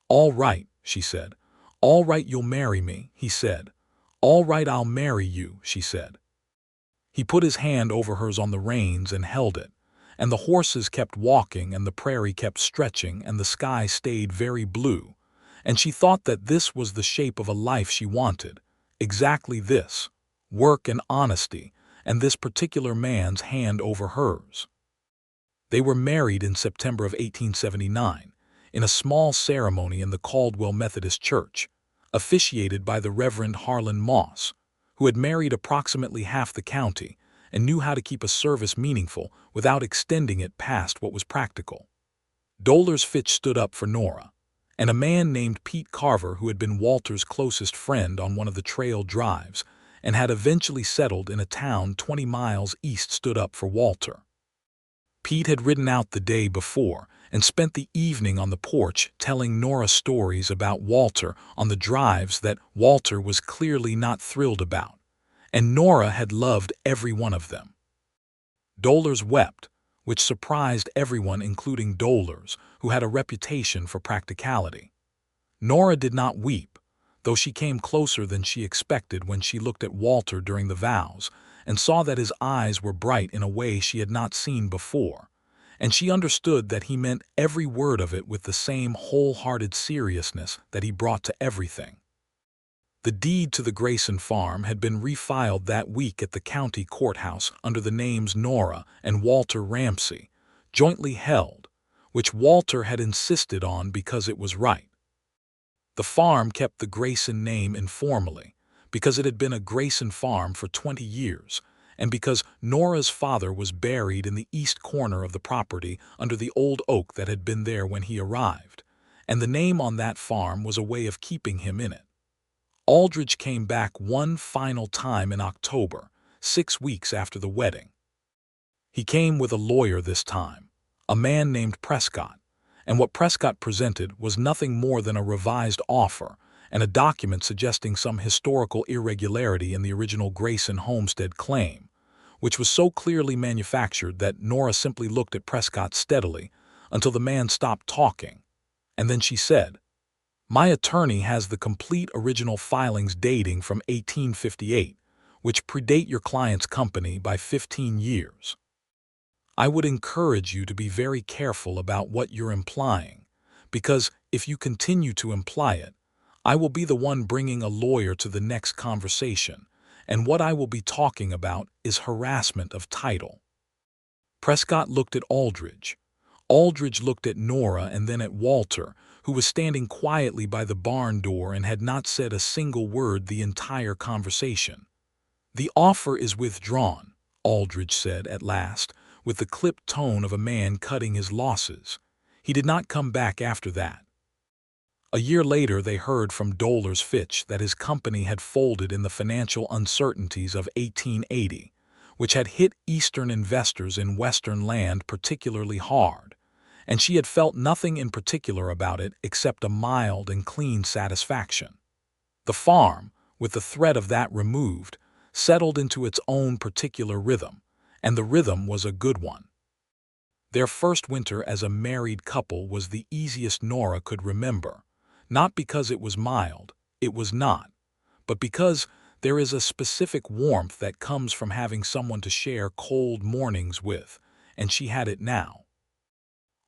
"All right," she said. "All right, you'll marry me," he said. "All right, I'll marry you," she said. He put his hand over hers on the reins and held it, and the horses kept walking and the prairie kept stretching and the sky stayed very blue, and she thought that this was the shape of a life she wanted, exactly this, work and honesty, and this particular man's hand over hers. They were married in September of 1879, in a small ceremony in the Caldwell Methodist Church, officiated by the Reverend Harlan Moss, who had married approximately half the county and knew how to keep a service meaningful without extending it past what was practical. Dollars Fitch stood up for Nora, and a man named Pete Carver, who had been Walter's closest friend on one of the trail drives and had eventually settled in a town 20 miles east, stood up for Walter. Pete had ridden out the day before and spent the evening on the porch telling Nora stories about Walter on the drives that Walter was clearly not thrilled about, and Nora had loved every one of them. Dollars wept, which surprised everyone including Dollars, who had a reputation for practicality. Nora did not weep, though she came closer than she expected when she looked at Walter during the vows and saw that his eyes were bright in a way she had not seen before, and she understood that he meant every word of it with the same wholehearted seriousness that he brought to everything. The deed to the Grayson farm had been refiled that week at the county courthouse under the names Nora and Walter Ramsey, jointly held, which Walter had insisted on because it was right. The farm kept the Grayson name informally, because it had been a Grayson farm for 20 years, and because Nora's father was buried in the east corner of the property under the old oak that had been there when he arrived, and the name on that farm was a way of keeping him in it. Aldridge came back one final time in October, 6 weeks after the wedding. He came with a lawyer this time, a man named Prescott, and what Prescott presented was nothing more than a revised offer and a document suggesting some historical irregularity in the original Grayson homestead claim, which was so clearly manufactured that Nora simply looked at Prescott steadily until the man stopped talking, and then she said, "My attorney has the complete original filings dating from 1858, which predate your client's company by 15 years. I would encourage you to be very careful about what you're implying, because if you continue to imply it, I will be the one bringing a lawyer to the next conversation, and what I will be talking about is harassment of title." Prescott looked at Aldridge. Aldridge looked at Nora and then at Walter, who was standing quietly by the barn door and had not said a single word the entire conversation. "The offer is withdrawn," Aldridge said at last, with the clipped tone of a man cutting his losses. He did not come back after that. A year later they heard from Dolores Fitch that his company had folded in the financial uncertainties of 1880, which had hit Eastern investors in Western land particularly hard, and she had felt nothing in particular about it except a mild and clean satisfaction. The farm, with the threat of that removed, settled into its own particular rhythm, and the rhythm was a good one. Their first winter as a married couple was the easiest Nora could remember, not because it was mild, it was not, but because there is a specific warmth that comes from having someone to share cold mornings with, and she had it now.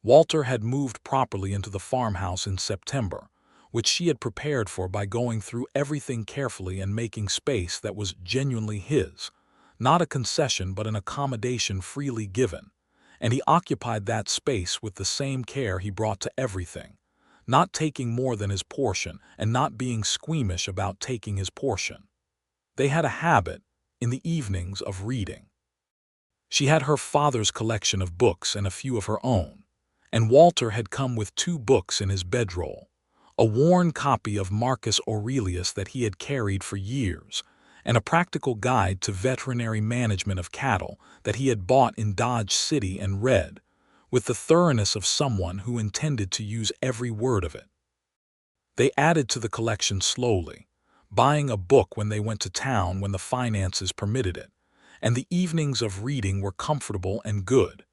Walter had moved properly into the farmhouse in September, which she had prepared for by going through everything carefully and making space that was genuinely his, not a concession but an accommodation freely given, and he occupied that space with the same care he brought to everything, not taking more than his portion and not being squeamish about taking his portion. They had a habit, in the evenings, of reading. She had her father's collection of books and a few of her own, and Walter had come with 2 books in his bedroll, a worn copy of Marcus Aurelius that he had carried for years, and a practical guide to veterinary management of cattle that he had bought in Dodge City and read, with the thoroughness of someone who intended to use every word of it. They added to the collection slowly, buying a book when they went to town when the finances permitted it, and the evenings of reading were comfortable and good,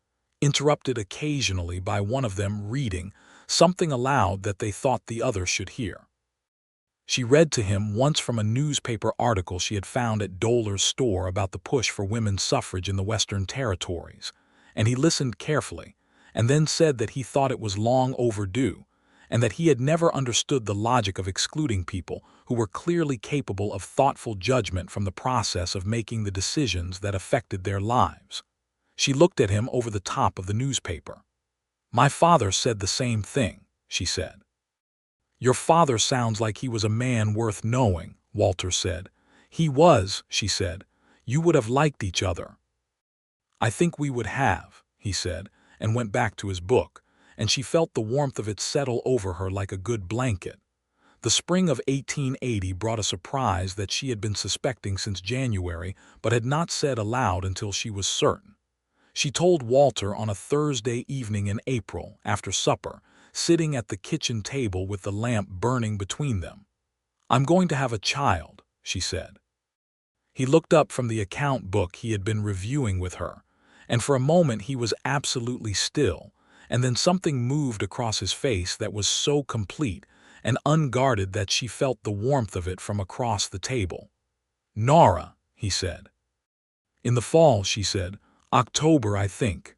interrupted occasionally by one of them reading something aloud that they thought the other should hear. She read to him once from a newspaper article she had found at Dollar's store about the push for women's suffrage in the Western Territories, and he listened carefully, and then said that he thought it was long overdue, and that he had never understood the logic of excluding people who were clearly capable of thoughtful judgment from the process of making the decisions that affected their lives. She looked at him over the top of the newspaper. "My father said the same thing," she said. "Your father sounds like he was a man worth knowing," Walter said. "He was," she said. "You would have liked each other." "I think we would have," he said, and went back to his book, and she felt the warmth of it settle over her like a good blanket. The spring of 1880 brought a surprise that she had been suspecting since January but had not said aloud until she was certain. She told Walter on a Thursday evening in April, after supper, sitting at the kitchen table with the lamp burning between them. "I'm going to have a child," she said. He looked up from the account book he had been reviewing with her, and for a moment he was absolutely still, and then something moved across his face that was so complete and unguarded that she felt the warmth of it from across the table. "Nora," he said. "In the fall," she said. "October, I think."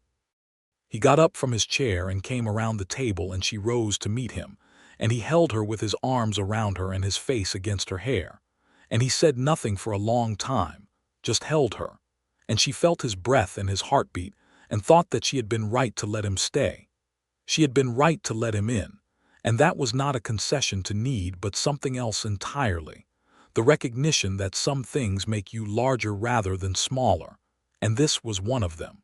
He got up from his chair and came around the table, and she rose to meet him, and he held her with his arms around her and his face against her hair, and he said nothing for a long time, just held her, and she felt his breath and his heartbeat and thought that she had been right to let him stay. She had been right to let him in, and that was not a concession to need but something else entirely, the recognition that some things make you larger rather than smaller, and this was one of them.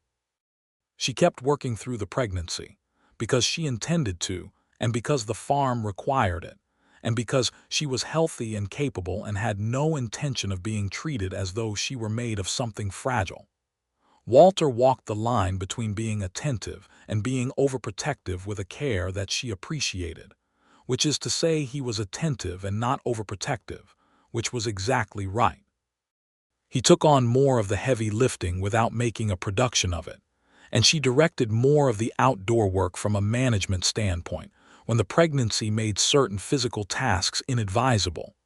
She kept working through the pregnancy, because she intended to, and because the farm required it, and because she was healthy and capable and had no intention of being treated as though she were made of something fragile. Walter walked the line between being attentive and being overprotective with a care that she appreciated, which is to say he was attentive and not overprotective, which was exactly right. He took on more of the heavy lifting without making a production of it, and she directed more of the outdoor work from a management standpoint when the pregnancy made certain physical tasks inadvisable,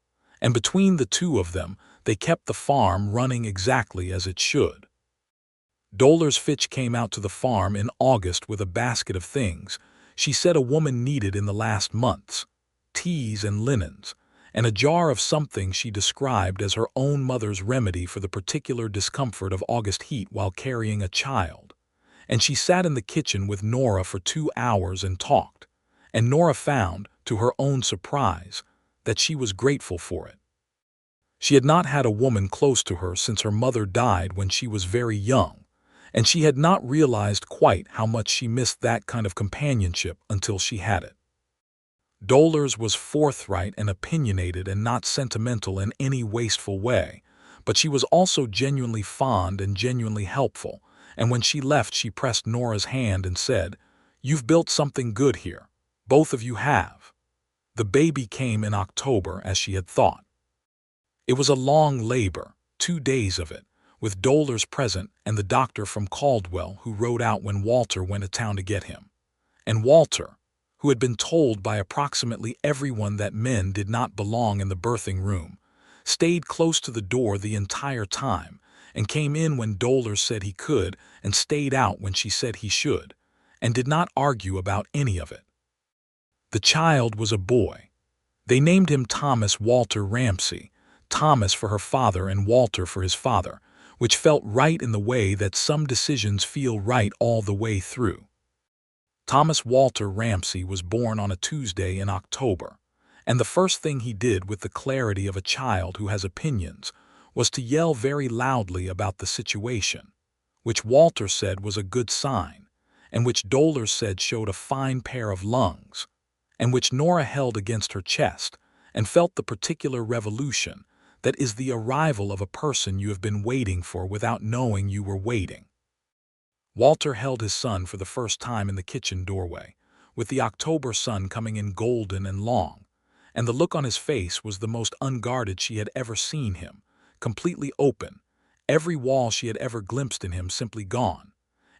and between the two of them they kept the farm running exactly as it should. Dolores Fitch came out to the farm in August with a basket of things she said a woman needed in the last months: teas and linens, and a jar of something she described as her own mother's remedy for the particular discomfort of August heat while carrying a child. And she sat in the kitchen with Nora for 2 hours and talked, and Nora found, to her own surprise, that she was grateful for it. She had not had a woman close to her since her mother died when she was very young, and she had not realized quite how much she missed that kind of companionship until she had it. Dolores was forthright and opinionated and not sentimental in any wasteful way, but she was also genuinely fond and genuinely helpful, and when she left she pressed Nora's hand and said, "You've built something good here. Both of you have." The baby came in October as she had thought. It was a long labor, 2 days of it, with Dolores present and the doctor from Caldwell who rode out when Walter went to town to get him. And Walter, who had been told by approximately everyone that men did not belong in the birthing room, stayed close to the door the entire time and came in when Dolores said he could and stayed out when she said he should, and did not argue about any of it. The child was a boy. They named him Thomas Walter Ramsey, Thomas for her father and Walter for his father, which felt right in the way that some decisions feel right all the way through. Thomas Walter Ramsey was born on a Tuesday in October, and the first thing he did with the clarity of a child who has opinions was to yell very loudly about the situation, which Walter said was a good sign, and which Dolores said showed a fine pair of lungs, and which Nora held against her chest and felt the particular revolution that is the arrival of a person you have been waiting for without knowing you were waiting. Walter held his son for the first time in the kitchen doorway, with the October sun coming in golden and long, and the look on his face was the most unguarded she had ever seen him, completely open, every wall she had ever glimpsed in him simply gone,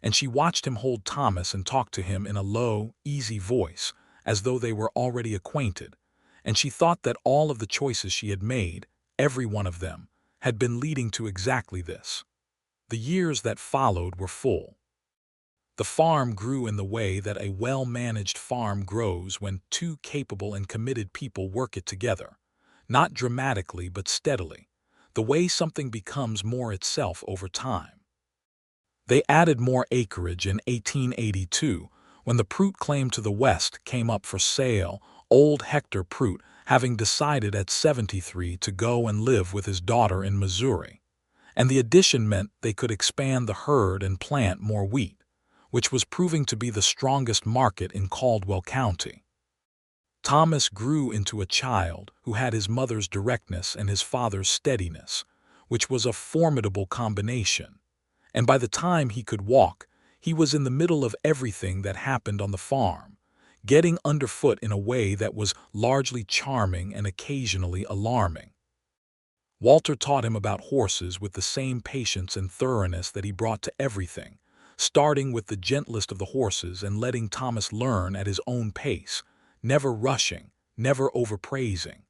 and she watched him hold Thomas and talk to him in a low, easy voice, as though they were already acquainted, and she thought that all of the choices she had made, every one of them, had been leading to exactly this. The years that followed were full. The farm grew in the way that a well-managed farm grows when two capable and committed people work it together, not dramatically but steadily, the way something becomes more itself over time. They added more acreage in 1882 when the Prout claim to the west came up for sale, old Hector Prout having decided at 73 to go and live with his daughter in Missouri, and the addition meant they could expand the herd and plant more wheat, which was proving to be the strongest market in Caldwell County. Thomas grew into a child who had his mother's directness and his father's steadiness, which was a formidable combination, and by the time he could walk, he was in the middle of everything that happened on the farm, getting underfoot in a way that was largely charming and occasionally alarming. Walter taught him about horses with the same patience and thoroughness that he brought to everything, starting with the gentlest of the horses and letting Thomas learn at his own pace, never rushing, never overpraising.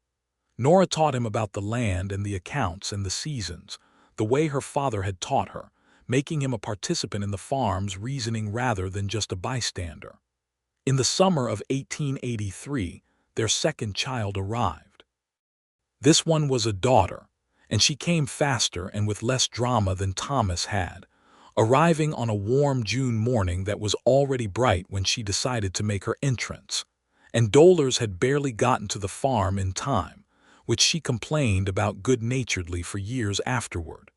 Nora taught him about the land and the accounts and the seasons, the way her father had taught her, making him a participant in the farm's reasoning rather than just a bystander. In the summer of 1883, their second child arrived. This one was a daughter, and she came faster and with less drama than Thomas had, arriving on a warm June morning that was already bright when she decided to make her entrance, and Dolores had barely gotten to the farm in time, which she complained about good-naturedly for years afterward.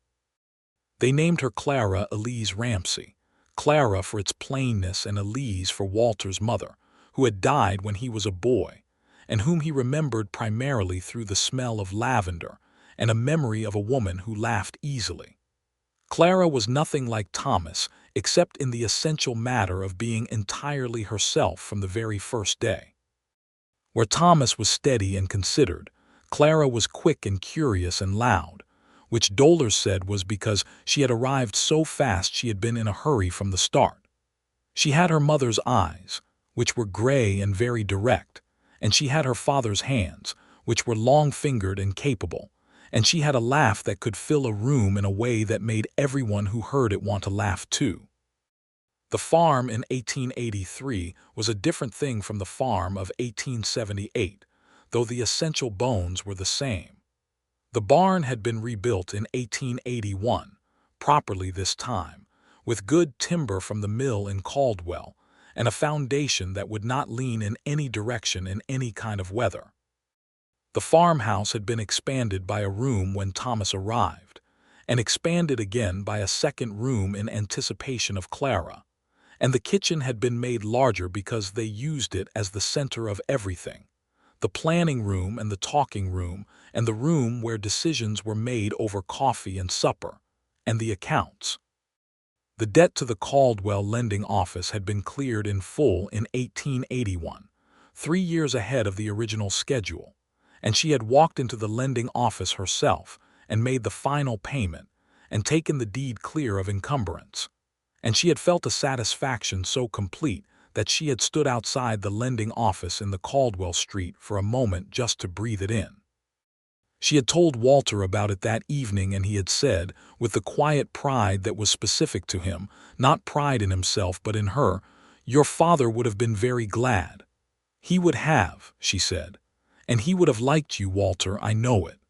They named her Clara Elise Ramsey, Clara for its plainness and Elise for Walter's mother, who had died when he was a boy, and whom he remembered primarily through the smell of lavender and a memory of a woman who laughed easily. Clara was nothing like Thomas except in the essential matter of being entirely herself from the very first day. Where Thomas was steady and considered, Clara was quick and curious and loud, which Dolores said was because she had arrived so fast she had been in a hurry from the start. She had her mother's eyes, which were gray and very direct, and she had her father's hands, which were long-fingered and capable, and she had a laugh that could fill a room in a way that made everyone who heard it want to laugh too. The farm in 1883 was a different thing from the farm of 1878, though the essential bones were the same. The barn had been rebuilt in 1881, properly this time, with good timber from the mill in Caldwell, and a foundation that would not lean in any direction in any kind of weather. The farmhouse had been expanded by a room when Thomas arrived, and expanded again by a second room in anticipation of Clara, and the kitchen had been made larger because they used it as the center of everything: the planning room and the talking room, and the room where decisions were made over coffee and supper, and the accounts. The debt to the Caldwell lending office had been cleared in full in 1881, 3 years ahead of the original schedule, and she had walked into the lending office herself and made the final payment and taken the deed clear of encumbrance. And she had felt a satisfaction so complete that she had stood outside the lending office in the Caldwell Street for a moment just to breathe it in. She had told Walter about it that evening, and he had said, with the quiet pride that was specific to him, not pride in himself but in her, "Your father would have been very glad." "He would have," she said, "and he would have liked you, Walter, I know it."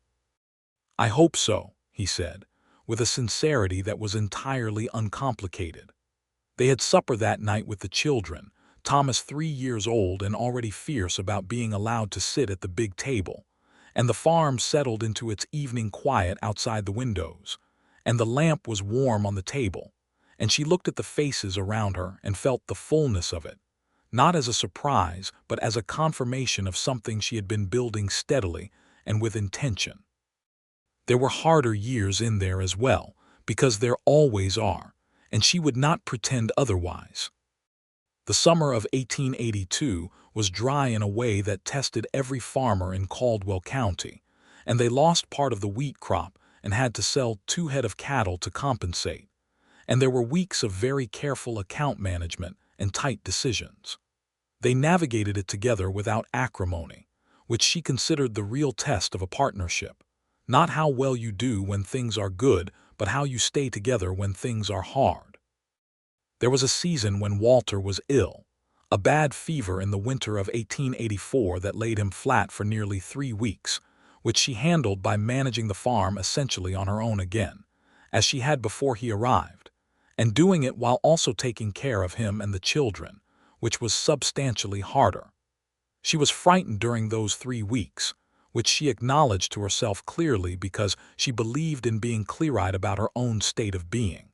"I hope so," he said, with a sincerity that was entirely uncomplicated. They had supper that night with the children, Thomas 3 years old and already fierce about being allowed to sit at the big table, and the farm settled into its evening quiet outside the windows, and the lamp was warm on the table, and she looked at the faces around her and felt the fullness of it, not as a surprise but as a confirmation of something she had been building steadily and with intention. There were harder years in there as well, because there always are, and she would not pretend otherwise. The summer of 1882 was dry in a way that tested every farmer in Caldwell County, and they lost part of the wheat crop and had to sell 2 head of cattle to compensate, and there were weeks of very careful account management and tight decisions. They navigated it together without acrimony, which she considered the real test of a partnership. Not how well you do when things are good, but how you stay together when things are hard. There was a season when Walter was ill, a bad fever in the winter of 1884 that laid him flat for nearly 3 weeks, which she handled by managing the farm essentially on her own again, as she had before he arrived, and doing it while also taking care of him and the children, which was substantially harder. She was frightened during those 3 weeks, which she acknowledged to herself clearly because she believed in being clear-eyed about her own state of being.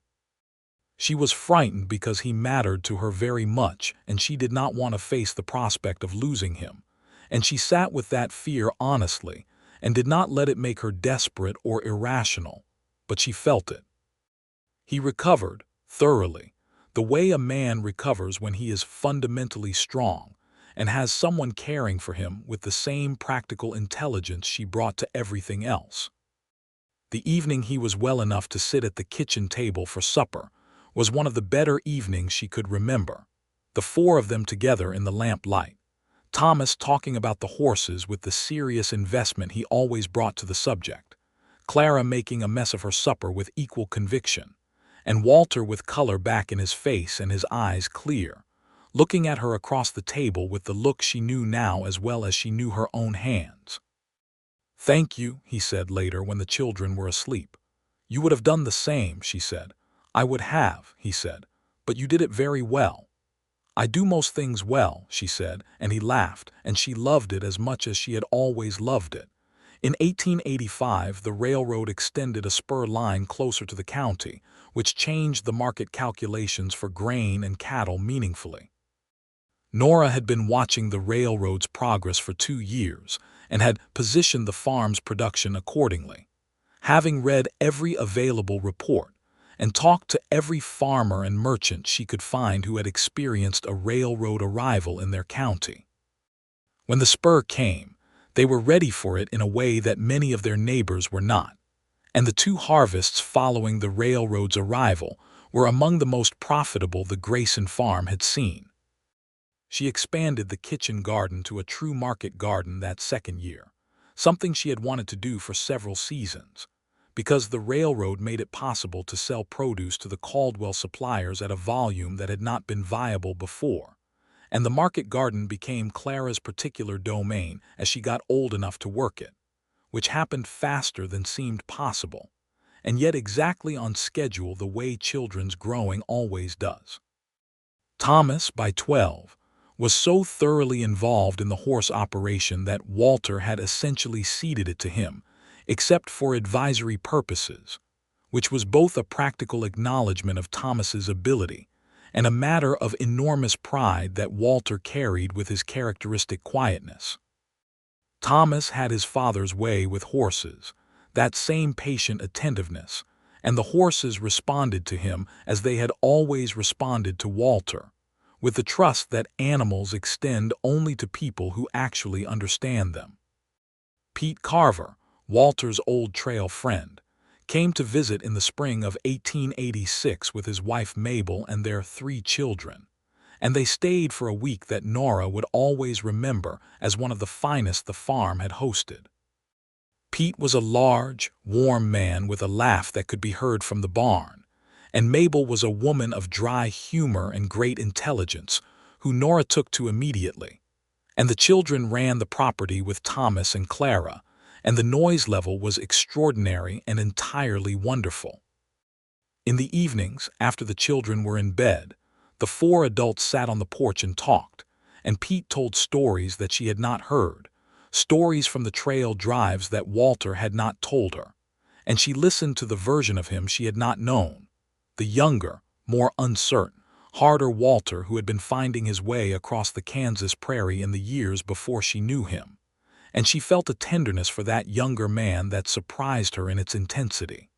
She was frightened because he mattered to her very much, and she did not want to face the prospect of losing him, and she sat with that fear honestly and did not let it make her desperate or irrational, but she felt it. He recovered, thoroughly, the way a man recovers when he is fundamentally strong and has someone caring for him with the same practical intelligence she brought to everything else. The evening he was well enough to sit at the kitchen table for supper was one of the better evenings she could remember, the 4 of them together in the lamplight, Thomas talking about the horses with the serious investment he always brought to the subject, Clara making a mess of her supper with equal conviction, and Walter with color back in his face and his eyes clear, looking at her across the table with the look she knew now as well as she knew her own hands. "Thank you," he said later when the children were asleep. "You would have done the same," she said. "I would have," he said, "but you did it very well." "I do most things well," she said, and he laughed, and she loved it as much as she had always loved it. In 1885, the railroad extended a spur line closer to the county, which changed the market calculations for grain and cattle meaningfully. Nora had been watching the railroad's progress for 2 years and had positioned the farm's production accordingly. Having read every available report and talked to every farmer and merchant she could find who had experienced a railroad arrival in their county. When the spur came, they were ready for it in a way that many of their neighbors were not, and the 2 harvests following the railroad's arrival were among the most profitable the Grayson farm had seen. She expanded the kitchen garden to a true market garden that second year, something she had wanted to do for several seasons, because the railroad made it possible to sell produce to the Caldwell suppliers at a volume that had not been viable before, and the market garden became Clara's particular domain as she got old enough to work it, which happened faster than seemed possible, and yet exactly on schedule the way children's growing always does. Thomas, by 12, was so thoroughly involved in the horse operation that Walter had essentially ceded it to him, except for advisory purposes, which was both a practical acknowledgement of Thomas's ability and a matter of enormous pride that Walter carried with his characteristic quietness. Thomas had his father's way with horses, that same patient attentiveness, and the horses responded to him as they had always responded to Walter, with the trust that animals extend only to people who actually understand them. Pete Carver, Walter's old trail friend, came to visit in the spring of 1886 with his wife Mabel and their 3 children, and they stayed for a week that Nora would always remember as one of the finest the farm had hosted. Pete was a large, warm man with a laugh that could be heard from the barn, and Mabel was a woman of dry humor and great intelligence, who Nora took to immediately, and the children ran the property with Thomas and Clara, and the noise level was extraordinary and entirely wonderful. In the evenings, after the children were in bed, the 4 adults sat on the porch and talked, and Pete told stories that she had not heard, stories from the trail drives that Walter had not told her, and she listened to the version of him she had not known, the younger, more uncertain, harder Walter who had been finding his way across the Kansas prairie in the years before she knew him, and she felt a tenderness for that younger man that surprised her in its intensity.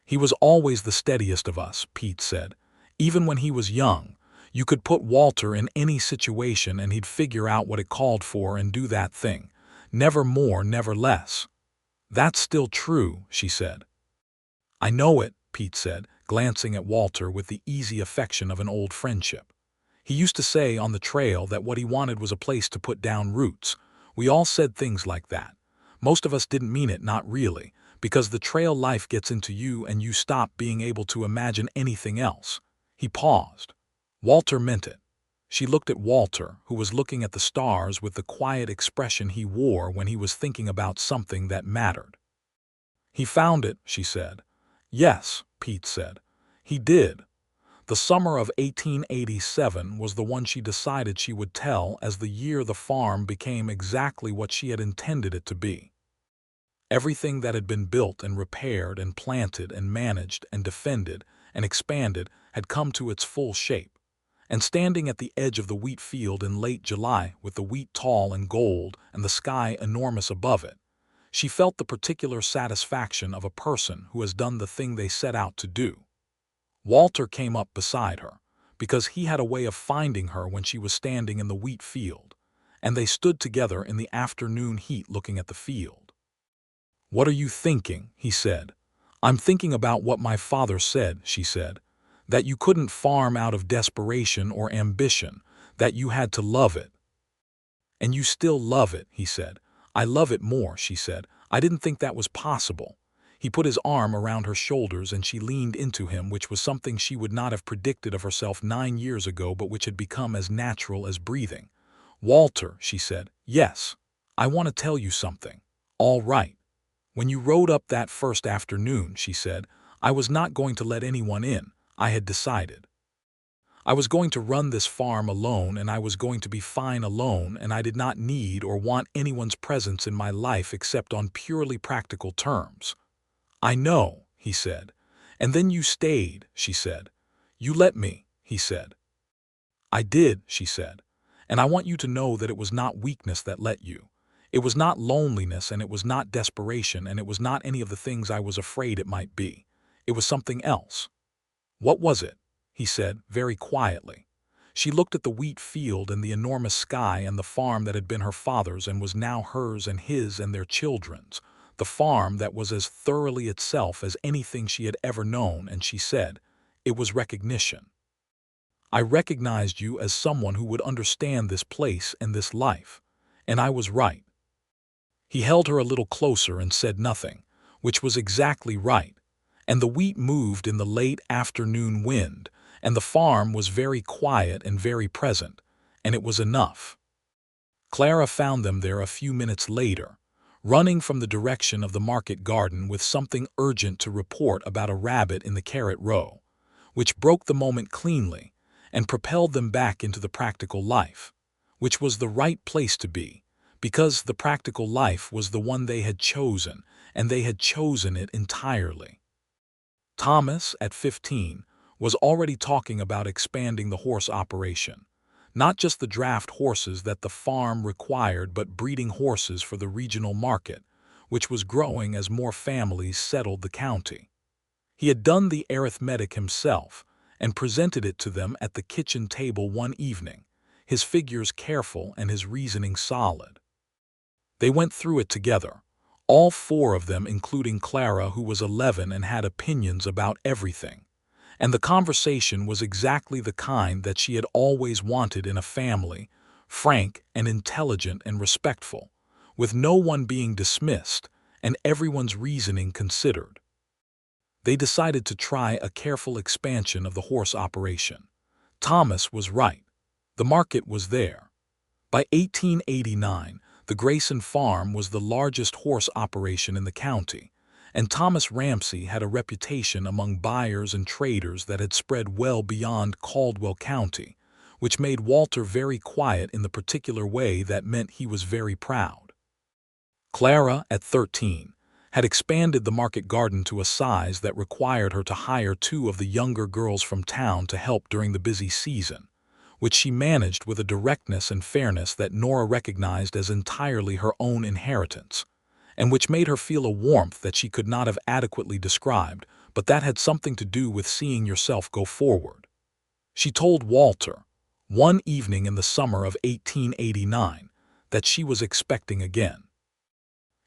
"He was always the steadiest of us," Pete said. "Even when he was young, you could put Walter in any situation and he'd figure out what it called for and do that thing. Never more, never less." "That's still true," she said. "I know it," Pete said, glancing at Walter with the easy affection of an old friendship. "He used to say on the trail that what he wanted was a place to put down roots. We all said things like that. Most of us didn't mean it, not really, because the trail life gets into you and you stop being able to imagine anything else." He paused. Walter meant it. She looked at Walter, who was looking at the stars with the quiet expression he wore when he was thinking about something that mattered. "He found it," she said. "Yes," Pete said. "He did." The summer of 1887 was the one she decided she would tell as the year the farm became exactly what she had intended it to be. Everything that had been built and repaired and planted and managed and defended and expanded had come to its full shape, and standing at the edge of the wheat field in late July with the wheat tall and gold and the sky enormous above it, she felt the particular satisfaction of a person who has done the thing they set out to do. Walter came up beside her, because he had a way of finding her when she was standing in the wheat field, and they stood together in the afternoon heat looking at the field. "What are you thinking?" he said. "I'm thinking about what my father said," she said, "that you couldn't farm out of desperation or ambition, that you had to love it." "And you still love it," he said. "I love it more," she said. "I didn't think that was possible." He put his arm around her shoulders and she leaned into him, which was something she would not have predicted of herself 9 years ago, but which had become as natural as breathing. "Walter," she said, "yes, I want to tell you something." "All right." "When you rode up that first afternoon," she said, "I was not going to let anyone in. I had decided. I was going to run this farm alone, and I was going to be fine alone, and I did not need or want anyone's presence in my life except on purely practical terms." "I know," he said. "And then you stayed," she said. "You let me," he said. "I did," she said. "And I want you to know that it was not weakness that let you. It was not loneliness, and it was not desperation, and it was not any of the things I was afraid it might be. It was something else." "What was it?" he said, very quietly. She looked at the wheat field and the enormous sky and the farm that had been her father's and was now hers and his and their children's, the farm that was as thoroughly itself as anything she had ever known, and she said, "It was recognition. I recognized you as someone who would understand this place and this life, and I was right." He held her a little closer and said nothing, which was exactly right, and the wheat moved in the late afternoon wind, and the farm was very quiet and very present, and it was enough. Clara found them there a few minutes later, running from the direction of the market garden with something urgent to report about a rabbit in the carrot row, which broke the moment cleanly and propelled them back into the practical life, which was the right place to be, because the practical life was the one they had chosen, and they had chosen it entirely. Thomas, at 15, was already talking about expanding the horse operation, not just the draft horses that the farm required, but breeding horses for the regional market, which was growing as more families settled the county. He had done the arithmetic himself and presented it to them at the kitchen table one evening, his figures careful and his reasoning solid. They went through it together, all four of them, including Clara, who was 11 and had opinions about everything. And the conversation was exactly the kind that she had always wanted in a family, frank and intelligent and respectful, with no one being dismissed and everyone's reasoning considered. They decided to try a careful expansion of the horse operation. Thomas was right. The market was there. By 1889, the Grayson farm was the largest horse operation in the county, and Thomas Ramsey had a reputation among buyers and traders that had spread well beyond Caldwell County, which made Walter very quiet in the particular way that meant he was very proud. Clara, at 13, had expanded the market garden to a size that required her to hire 2 of the younger girls from town to help during the busy season, which she managed with a directness and fairness that Nora recognized as entirely her own inheritance, and which made her feel a warmth that she could not have adequately described, but that had something to do with seeing yourself go forward. She told Walter, one evening in the summer of 1889, that she was expecting again.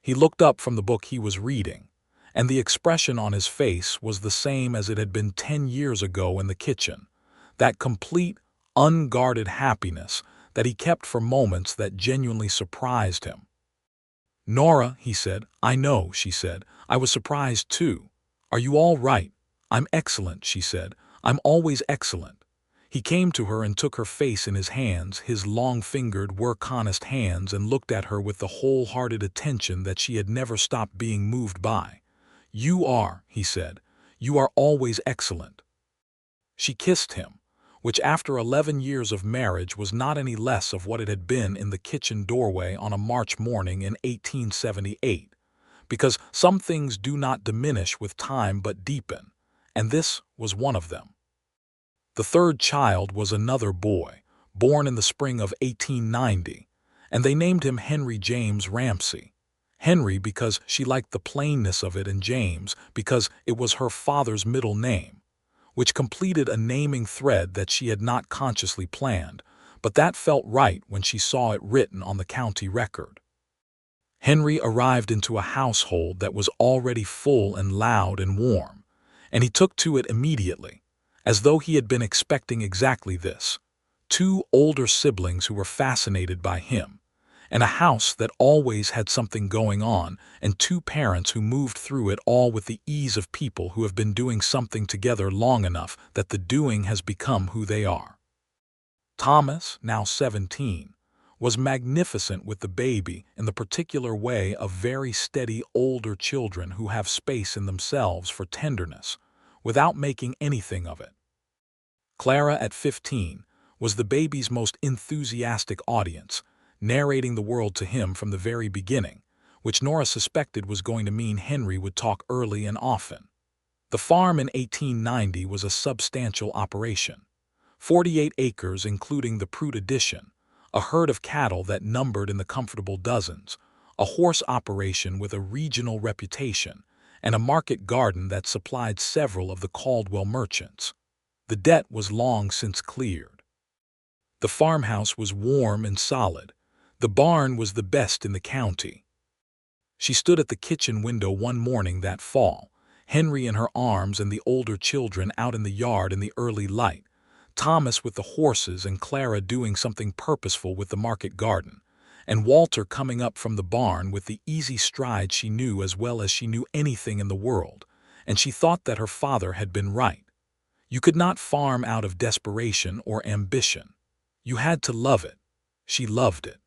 He looked up from the book he was reading, and the expression on his face was the same as it had been 10 years ago in the kitchen, that complete, unguarded happiness that he kept for moments that genuinely surprised him. "Nora," he said. "I know," she said. "I was surprised too. Are you all right?" "I'm excellent," she said. "I'm always excellent." He came to her and took her face in his hands, his long-fingered, work-honest hands, and looked at her with the wholehearted attention that she had never stopped being moved by. "You are," he said. "You are always excellent." She kissed him, which after 11 years of marriage was not any less of what it had been in the kitchen doorway on a March morning in 1878, because some things do not diminish with time but deepen, and this was one of them. The third child was another boy, born in the spring of 1890, and they named him Henry James Ramsey. Henry because she liked the plainness of it, and James because it was her father's middle name, which completed a naming thread that she had not consciously planned, but that felt right when she saw it written on the county record. Henry arrived into a household that was already full and loud and warm, and he took to it immediately, as though he had been expecting exactly this: 2 older siblings who were fascinated by him, and a house that always had something going on, and 2 parents who moved through it all with the ease of people who have been doing something together long enough that the doing has become who they are. Thomas, now 17, was magnificent with the baby in the particular way of very steady older children who have space in themselves for tenderness, without making anything of it. Clara, at 15, was the baby's most enthusiastic audience, narrating the world to him from the very beginning, which Nora suspected was going to mean Henry would talk early and often. The farm in 1890 was a substantial operation. 48 acres including the Prude addition, a herd of cattle that numbered in the comfortable dozens, a horse operation with a regional reputation, and a market garden that supplied several of the Caldwell merchants. The debt was long since cleared. The farmhouse was warm and solid. The barn was the best in the county. She stood at the kitchen window one morning that fall, Henry in her arms and the older children out in the yard in the early light, Thomas with the horses and Clara doing something purposeful with the market garden, and Walter coming up from the barn with the easy stride she knew as well as she knew anything in the world, and she thought that her father had been right. You could not farm out of desperation or ambition. You had to love it. She loved it.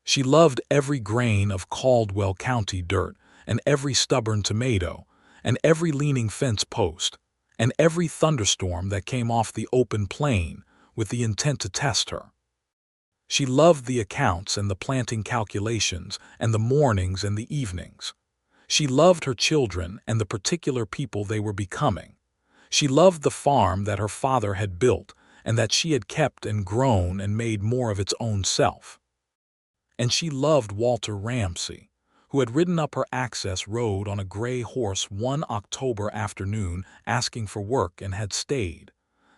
She loved every grain of Caldwell County dirt, and every stubborn tomato, and every leaning fence post, and every thunderstorm that came off the open plain with the intent to test her. She loved the accounts and the planting calculations and the mornings and the evenings. She loved her children and the particular people they were becoming. She loved the farm that her father had built and that she had kept and grown and made more of its own self. And she loved Walter Ramsey, who had ridden up her access road on a gray horse one October afternoon asking for work and had stayed,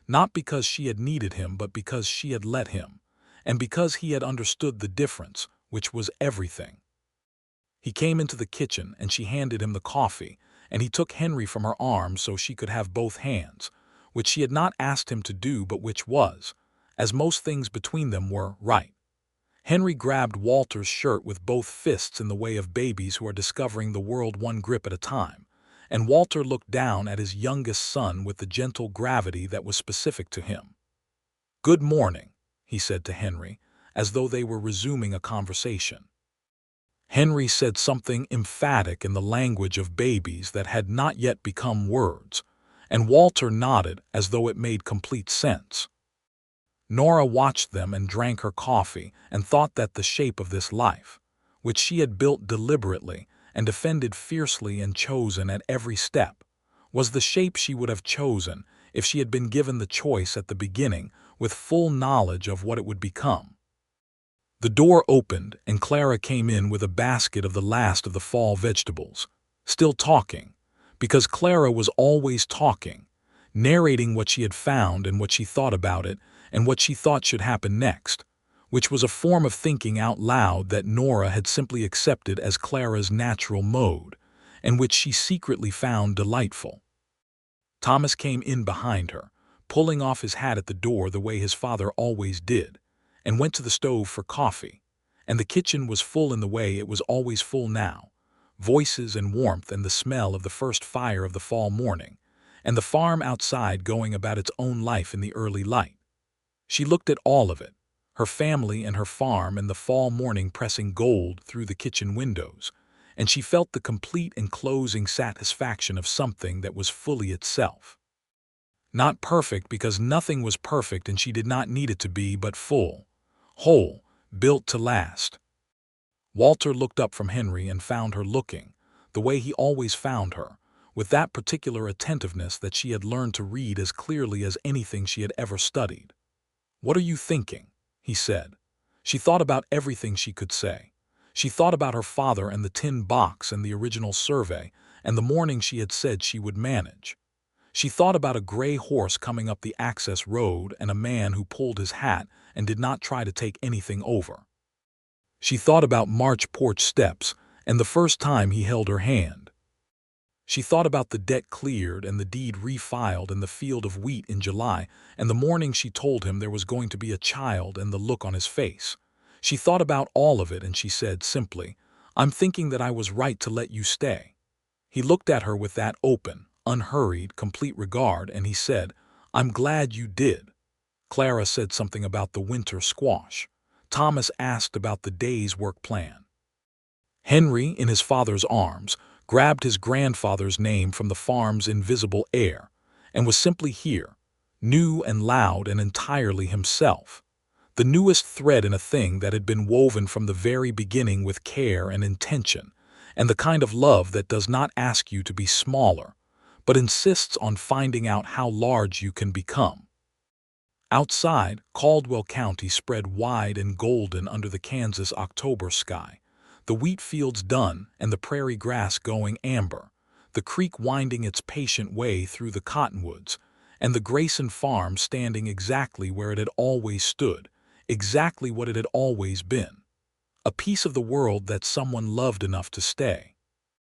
not because she had needed him but because she had let him, and because he had understood the difference, which was everything. He came into the kitchen and she handed him the coffee, and he took Henry from her arms so she could have both hands, which she had not asked him to do but which was, as most things between them were, right. Henry grabbed Walter's shirt with both fists in the way of babies who are discovering the world one grip at a time, and Walter looked down at his youngest son with the gentle gravity that was specific to him. "Good morning," he said to Henry, as though they were resuming a conversation. Henry said something emphatic in the language of babies that had not yet become words, and Walter nodded as though it made complete sense. Nora watched them and drank her coffee and thought that the shape of this life, which she had built deliberately and defended fiercely and chosen at every step, was the shape she would have chosen if she had been given the choice at the beginning with full knowledge of what it would become. The door opened and Clara came in with a basket of the last of the fall vegetables, still talking, because Clara was always talking, narrating what she had found and what she thought about it and what she thought should happen next, which was a form of thinking out loud that Nora had simply accepted as Clara's natural mode, and which she secretly found delightful. Thomas came in behind her, pulling off his hat at the door the way his father always did, and went to the stove for coffee, and the kitchen was full in the way it was always full now, voices and warmth and the smell of the first fire of the fall morning, and the farm outside going about its own life in the early light. She looked at all of it, her family and her farm and the fall morning pressing gold through the kitchen windows, and she felt the complete enclosing satisfaction of something that was fully itself. Not perfect because nothing was perfect and she did not need it to be, but full, whole, built to last. Walter looked up from Henry and found her looking, the way he always found her, with that particular attentiveness that she had learned to read as clearly as anything she had ever studied. "What are you thinking?" he said. She thought about everything she could say. She thought about her father and the tin box and the original survey and the morning she had said she would manage. She thought about a gray horse coming up the access road and a man who pulled his hat and did not try to take anything over. She thought about March porch steps and the first time he held her hand. She thought about the debt cleared and the deed refiled in the field of wheat in July and the morning she told him there was going to be a child and the look on his face. She thought about all of it and she said simply, "I'm thinking that I was right to let you stay." He looked at her with that open, unhurried, complete regard and he said, "I'm glad you did." Clara said something about the winter squash. Thomas asked about the day's work plan. Henry, in his father's arms, grabbed his grandfather's name from the farm's invisible air, and was simply here, new and loud and entirely himself, the newest thread in a thing that had been woven from the very beginning with care and intention, and the kind of love that does not ask you to be smaller, but insists on finding out how large you can become. Outside, Caldwell County spread wide and golden under the Kansas October sky, the wheat fields done and the prairie grass going amber, the creek winding its patient way through the cottonwoods, and the Grayson farm standing exactly where it had always stood, exactly what it had always been. A piece of the world that someone loved enough to stay.